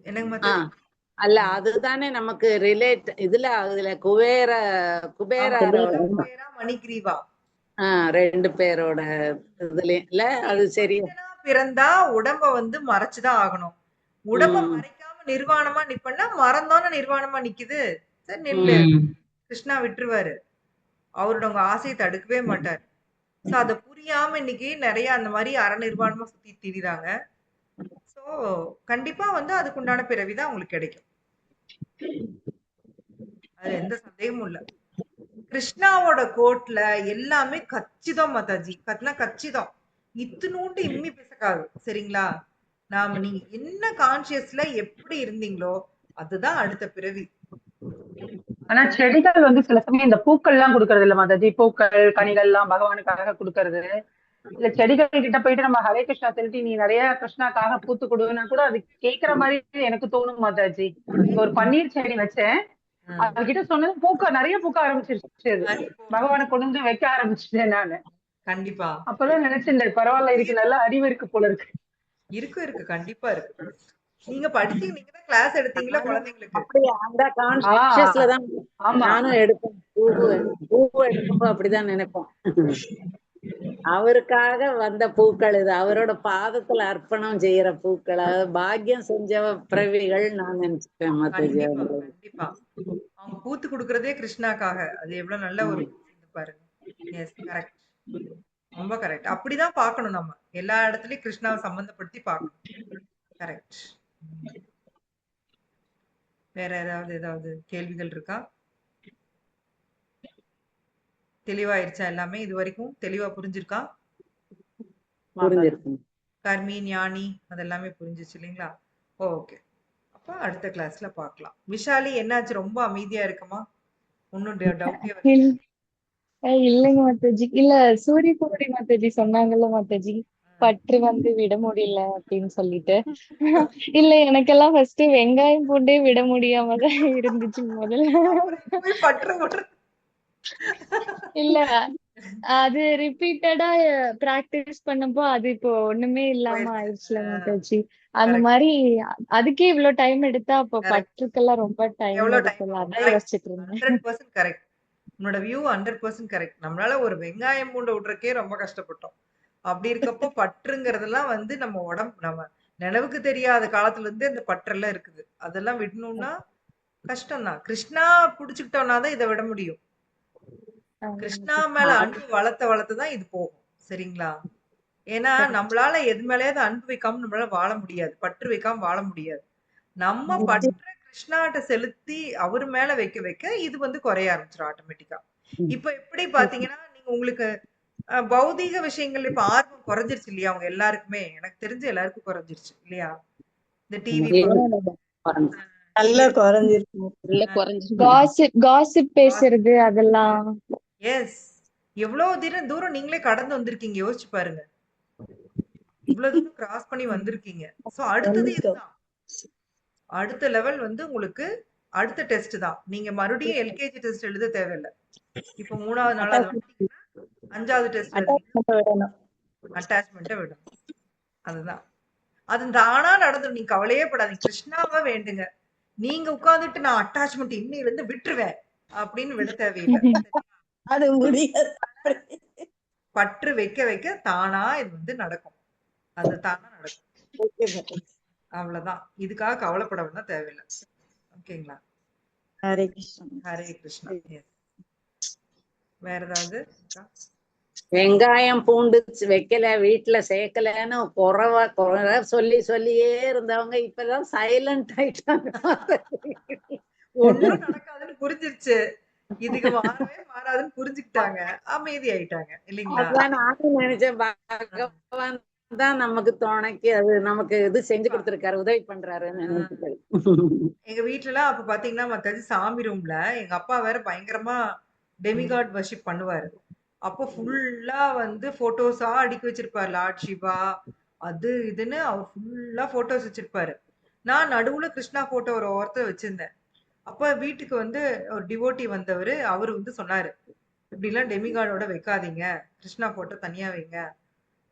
என்னங்க அல்ல, அதுதானே நமக்கு ரிலேட். இதுல குபேர மணிகிரீவா 2 பேரோட இதுலயும் இல்ல. அது சரி, பிறந்தா உடம்ப வந்து மறைச்சுதான் ஆகணும். உடம்ப மறைக்காம நிர்வாணமா நிப்பன்னா மரம் தானே நிர்வாணமா நிக்குது. சரி நில்லு, கிருஷ்ணா விட்டுருவாரு. அவரோட உங்க ஆசையை தடுக்கவே மாட்டாரு. சோ அத புரியாம இன்னைக்கு நிறைய அந்த மாதிரி அற நிர்வாணமா சுத்தி திரிறாங்க. சோ கண்டிப்பா வந்து அதுக்குண்டான பிறவிதான் உங்களுக்கு கிடைக்கும். அது எந்த சந்தேகமும் இல்ல. கிருஷ்ணாவோட கோட்ல எல்லாமே கச்சிதம் மாதாஜி, கச்சிதம். இத்துணூண்டு இம்மி பேசக்காது. சரிங்களா? நாம நீங்க என்ன கான்சியஸ்ல எப்படி இருந்தீங்களோ அதுதான் அடுத்த பிறவி. ஆனா செடிகள் வந்து சில சமயம் இந்த பூக்கள் எல்லாம் கொடுக்கறது இல்ல மாதாஜி. பூக்கள் கனிகள் எல்லாம் பகவானுக்காக கொடுக்கறது இல்ல. செடிகள் கிட்ட போயிட்டு நம்ம ஹரே கிருஷ்ணா சொல்லிட்டு நீ நிறைய கிருஷ்ணாக்காக பூத்து கொடுன்னா கூட அது கேட்கிற மாதிரி எனக்கு தோணும் மாதாஜி. ஒரு பன்னீர் செடி வச்சேன், அதுகிட்ட சொன்னது நிறைய பூக்க ஆரம்பிச்சிருச்சு. பகவானை கொண்டு வந்து வைக்க ஆரம்பிச்சிட்டேன் நானு. கண்டிப்பா அப்பதான் நினைச்சிருந்தேன், பரவாயில்ல, இதுக்கு நல்ல அறிவு இருக்கு போல இருக்கு. இருக்கு கண்டிப்பா இருக்கு. நீங்க படிச்சீங்க, நீங்க தான் கிளாஸ் எடுத்தீங்களா குழந்தைங்களுக்கு? அப்படியே அந்த கான்ஷியஸ்ல தான் நானும் எடுப்பேன். பூவு எடுக்கும்போ அப்படிதான் நினைப்போம். அவருக்காக வந்த பூக்கள் இது, அவரோட பாதத்துல அர்ப்பணம் செய்யற பூக்கள், பாக்கியம் செஞ்ச பிறவிகள் நான் நினைச்சுப்பேன் மாதாஜி. கண்டிப்பா அவங்க பூத்து கொடுக்கறதே கிருஷ்ணாக்காக. அது எவ்வளவு நல்ல ஒரு பாருங்க. எஸ் கரெக்ட், ரொம்ப கரெக்ட். அப்படிதான் பார்க்கணும். நம்ம எல்லா இடத்துலயும் கிருஷ்ணாவை சம்பந்தப்படுத்தி பார்க்கணும். கரெக்ட். வேற ஏதாவது கேள்விகள் இருக்கா? தெளிவாயிருச்சா? எல்லாமே இது வரைக்கும் தெளிவா புரிஞ்சிருக்கா? கர்மி ஞானி அதெல்லாமே புரிஞ்சிச்சு இல்லைங்களா? ஓகே, அப்ப அடுத்த கிளாஸ்ல பார்க்கலாம். விஷாலி என்னாச்சு, ரொம்ப அமைதியா இருக்குமா? ஒன்னும் டவுட்டே இல்லைங்க மாதாஜி. இல்ல சூரியகுமாரி மாதாஜி சொன்னாங்கல்ல மாதாஜி, பற்று வந்து விட முடியல அப்படின்னு சொல்லிட்டு. இல்ல எனக்கெல்லாம் ஃபர்ஸ்ட் வெங்காயம் பூண்டே விட முடியாம தான் இருந்துச்சு முதல்ல. அப்புறம் இப்ப போய் பற்று விடுற. இல்ல அது ரிப்பீட்டடா பிராக்டிஸ் பண்ணப்போ அது இப்போ ஒண்ணுமே இல்லாம போயிருச்சு. ஆயிடுச்சுல மாதாஜி. அந்த கரெக்ட் மாதிரி அதுக்கே இவ்வளவு டைம் எடுத்தா அப்ப கரெக்ட். பற்றுக்கெல்லாம் ரொம்ப டைம் எவ்வளவு டைம் எடுக்கும்ல, ஆகும்? அதான் கரெக்ட். யோசிச்சுட்டு இருந்தேன். 100% கரெக்ட். உன்னோட வியூ 100% கரெக்ட். நம்மளால ஒரு வெங்காயம் பூண்டை விடுறக்கே ரொம்ப கஷ்டப்பட்டோம். அப்படி இருக்கப்போ பற்றுங்கிறதெல்லாம் வந்து நம்ம உடம்பு நம்ம நினைவுக்கு தெரியாத காலத்துல இருந்து அந்த பற்றெல்லாம் இருக்குது. அதெல்லாம் விடணும்னா கஷ்டம்தான். கிருஷ்ணா புடிச்சுக்கிட்டோம்னா தான் இதை விட முடியும். கிருஷ்ணா மேல அன்பு வளர்த்து தான் இது போகும். சரிங்களா? ஏன்னா நம்மளால எது மேலயாவது அன்பு வைக்காம நம்மளால வாழ முடியாது. பற்று வைக்காம வாழ முடியாது. நம்ம பற்ற கிருஷ்ணாட்ட செலுத்தி அவர் மேல வைக்க வைக்க இது வந்து குறைய ஆரம்பிச்சிடும் ஆட்டோமேட்டிக்கா. இப்ப எப்படி பாத்தீங்கன்னா நீங்க உங்களுக்கு பௌதீக விஷயங்கள் இப்ப ஆர்வம் குறைஞ்சிருச்சு இல்லையா? அவங்க எல்லாருக்குமே எனக்கு தெரிஞ்சு எல்லாருக்கும் குறைஞ்சிருச்சு இல்லையா? இந்த டிவி நல்லா குறைஞ்சிருக்கு. இல்ல குறைஞ்சிருக்கு. காசிப் பேசுறது அதெல்லாம். எஸ். எவ்வளவு தூரம் நீங்களே கடந்து வந்திருக்கீங்க யோசிச்சு பாருங்க. இவ்வளவு தூரம் கிராஸ் பண்ணி வந்திருக்கீங்க. சோ அடுத்தது இதுதான். அடுத்த லெவல் வந்து உங்களுக்கு அடுத்த டெஸ்ட் தான். நீங்க மறுபடியும் எல்கேஜி டெஸ்ட் எழுத தேவையில்லை. இப்ப 3வது 4வது வந்துட்டீங்கன்னா 5வது டெஸ்ட் அட்டாச்மெண்ட்டை விடணும். அதுதான். அது தானா நடந்துடும். நீங்க கவலையே படாதீங்க. கிருஷ்ணாவை வேண்டுங்க. நீங்க உட்கார்ந்துட்டு நான் அட்டாச்மெண்ட் இன்னையில இருந்து விட்டுருவேன் அப்படின்னு விட தேவையில்லை. அது முடியாது. பற்று வைக்க வைக்க தானா இது வந்து நடக்கும். அது தானா நடக்கும். அவ்வளவுதான். இதுக்காக கவலைப்பட வேண்டாம் தேவையில்லை. ஓகேங்களா? ஹரே கிருஷ்ணா. ஹரே கிருஷ்ணா. வேற ஏதாவது? வெங்காயம் பூண்டு வைக்கல, வீட்டுல சேர்க்கலன்னு குறை சொல்லியே இருந்தவங்க இப்பதான் சைலண்ட் ஆயிட்டாங்க. ஒண்ணும் நடக்காதுன்னு புரிஞ்சிருச்சு. இதுக்கு மாறவே மாறாதுன்னு புரிஞ்சுக்கிட்டாங்க. அமைதி ஆயிட்டாங்க இல்லைங்களா? அதான் நானும் நினைச்சேன், பகவான் தான் நமக்கு துணைக்கு அது நமக்கு இது செஞ்சு கொடுத்திருக்காரு, உதவி பண்றாருன்னு நினைச்சிட்டேன். எங்க வீட்டுல எல்லாம் அப்ப பாத்தீங்கன்னா மத்தாச்சு சாமி ரூம்ல எங்க அப்பா வேற பயங்கரமா டெமிகாட் வர்ஷிப் பண்ணுவாரு. அப்போ ஃபுல்லா வந்து போட்டோஸா அடுக்கி வச்சிருப்பாரு. லார்ட் சிவா அது இதுன்னு அவர் ஃபுல்லா போட்டோஸ் வச்சிருப்பாரு. நான் நடுவுல கிருஷ்ணா போட்டோ ஒரு ஓரத்தை வச்சிருந்தேன். அப்ப வீட்டுக்கு வந்து ஒரு டிவோட்டி வந்தவர் அவரு வந்து சொன்னாரு, இப்படி எல்லாம் டெமிகாடோட வைக்காதீங்க, கிருஷ்ணா போட்டோ தனியா வைங்க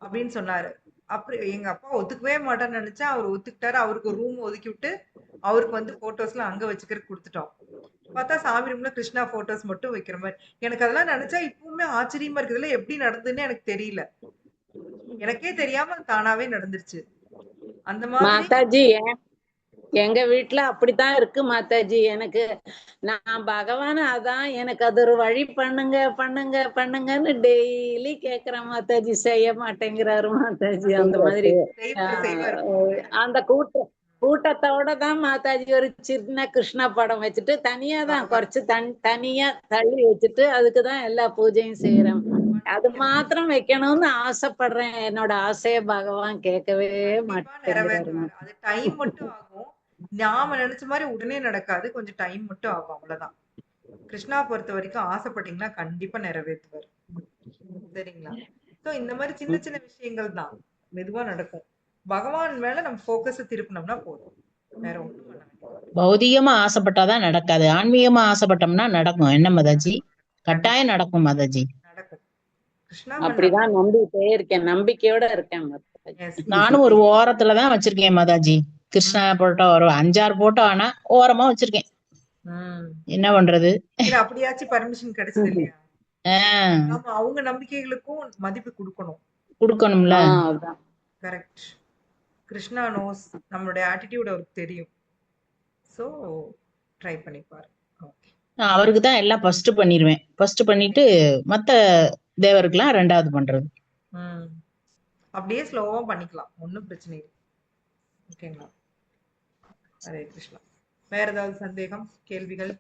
அப்படின்னு சொன்னாரு. அப்புறம் எங்க அப்பா ஒத்துக்கவே மாட்டான்னு நினைச்சா அவர் ஒத்துக்கிட்டாரு. அவருக்கு ஒரு ரூம் ஒதுக்கி விட்டு அவருக்கு வந்து போட்டோஸ் எல்லாம் அங்க வச்சுக்கிறதுக்கு கொடுத்துட்டோம். பார்த்தா சாமி ரூம்ல கிருஷ்ணா போட்டோஸ் மட்டும் வைக்கிற மாதிரி. எனக்கு அதெல்லாம் நினைச்சா இப்பவுமே ஆச்சரியமா இருக்கு. இதெல்லாம் எப்படி நடந்ததுன்னு எனக்கு தெரியல. எனக்கே தெரியாம தானாவே நடந்துருச்சு. அந்த மாதிரி மாதாஜி எங்க வீட்டுல அப்படித்தான் இருக்கு மாதாஜி. எனக்கு நான் பகவான் அதான் எனக்கு அது ஒரு வழி பண்ணுங்க பண்ணுங்க பண்ணுங்கன்னு டெய்லி கேக்குறேன் மாதாஜி. செய்ய மாட்டேங்கிறாரு மாதாஜி. அந்த மாதிரி அந்த கூட்டத்தோட தான் மாதாஜி ஒரு சின்ன கிருஷ்ணா படம் வச்சுட்டு தனியா தான் குறைச்சு தனியா தள்ளி வச்சுட்டு அதுக்குதான் எல்லா பூஜையும் செய்யறேன். அது மாத்திரம் வைக்கணும்னு ஆசைப்படுறேன். என்னோட ஆசைய பகவான் கேட்கவே மாட்டேங்கிறாரு. அது டைம் மட்டும் ஆகும். நாம நினைச்ச மாதிரி உடனே நடக்காது. கொஞ்சம் டைம் மட்டும் ஆகும். அவ்வளவுதான். கிருஷ்ணா பொறுத்த வரைக்கும் ஆசைப்பட்டீங்கன்னா கண்டிப்பா நிறைவேற்றுவார். சரிங்களா? சோ இந்த மாதிரி சின்ன சின்ன விஷயங்கள் தான் மெதுவா நடக்கும். பகவான் மேல நம்ம போக்கஸ் திருப்பினோம்னா போதும். வேற ஒண்ணும் பண்ண வேண்டாம். பௌதிகமா ஆசைப்பட்டாதான் நடக்காது. ஆன்மீகமா ஆசைப்பட்டோம்னா நடக்கும். என்ன மாதாஜி? கட்டாயம் நடக்கும் மாதாஜி. நடக்கும். கிருஷ்ணா அப்படிதான் நம்பிட்டே இருக்கேன். நம்பிக்கையோட இருக்கேன் மாதாஜி. நானும் ஒரு ஓரத்துலதான் வச்சிருக்கேன் மாதாஜி. கிருஷ்ணா போட்டோ ஒரு 5-6 போட்டோ ஆனா ஓரமா வச்சிருக்கேன். என்ன பண்றது? அப்படியாச்சும் பர்மிஷன் கிடைச்சது இல்லையா? ஆமா, அவங்க நம்பிக்கைகளுக்கும் மதிப்பு கொடுக்கணும்ல. கரெக்ட். கிருஷ்ணா நோஸ் நம்மளுடைய ஆட்டிடியூட் அவருக்கு தெரியும். சோ ட்ரை பண்ணி பாரு. அவருக்கு தான் எல்லாம் ஃபர்ஸ்ட் பண்ணிடுவேன். ஃபர்ஸ்ட் பண்ணிட்டு மத்த தேவருக்குலாம் 2வது பண்றது. அப்படியே ஸ்லோவா பண்ணிக்கலாம். ஒன்னும் பிரச்சனை இல்லை. ஓகேங்களா? ஹரே கிருஷ்ணா. வேற ஏதாவது சந்தேகம், கேள்விகள்,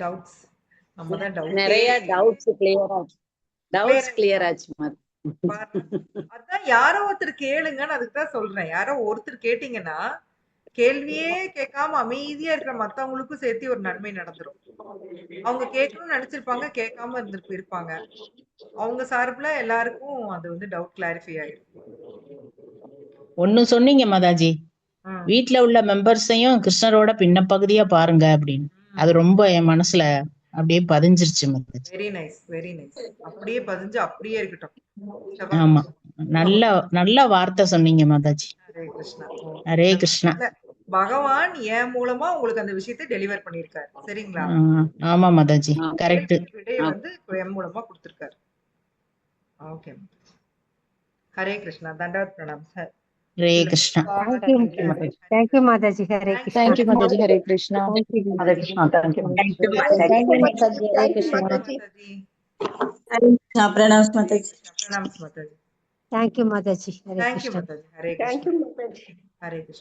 டவுட்ஸ்? நம்ம தான் டவுட் நிறைய டவுட்ஸ் கிளியர் ஆச்சு. அதான் யாரோ ஒருத்தர் கேளுங்கன்னு அதுக்கு தான் சொல்றேன். யாரோ ஒருத்தர் கேட்டீங்கன்னா கேள்வியே கேட்காம அமைதியா இருக்கிற மத்தவங்களுக்கும் சேர்த்து ஒரு நன்மை நடந்துரும். அவங்க கேட்கணும்னு நினைச்சிருப்பாங்க, கேட்காம இருப்பாங்க. அவங்க சார்புல எல்லாருக்கும் அது வந்து டவுட் கிளாரிஃபை ஆயிடும். ஒண்ணு சொன்னீங்க மாதாஜி, ம். வீட்ல உள்ள மெம்பர்ஸையும் கிருஷ்ணரோட பின்னப்பகுதியா பாருங்க அப்படின்னு. அது ரொம்ப என் மனசுல அப்படியே பதிஞ்சிருச்சு Mataji. Very nice, very nice. அப்படியே பதிஞ்சு அப்படியே இருக்கட்டும். ஆமா, சிவா. நல்ல நல்ல வார்த்தை சொன்னீங்க மாதாஜி. ஹரே கிருஷ்ணா. ஹரே கிருஷ்ணா. பகவான் என் மூலமா உங்களுக்கு அந்த விஷயத்தை டெலிவர் பண்ணிருக்காரு. சரிங்களா? ஆமா மாதாஜி, கரெக்ட். விடைய வந்து என் மூலமா கொடுத்திருக்காரு. ஓகே. ஹரே கிருஷ்ணா. தண்டவத் பிரணாம் sir. Hare Krishna. Thank you Mataji. Hare Krishna. Thank you Mataji. Hare Krishna. Hare Krishna. Thank you. Thank you Mataji. Thank you Mataji. Hare Krishna. Mataji. பிரணாம் மாதாஜி. பிரணாம் Mataji. Thank you Mataji. Hare thank you Krishna. Mataji. Hare Krishna. Thank you Mataji. Hare Krishna.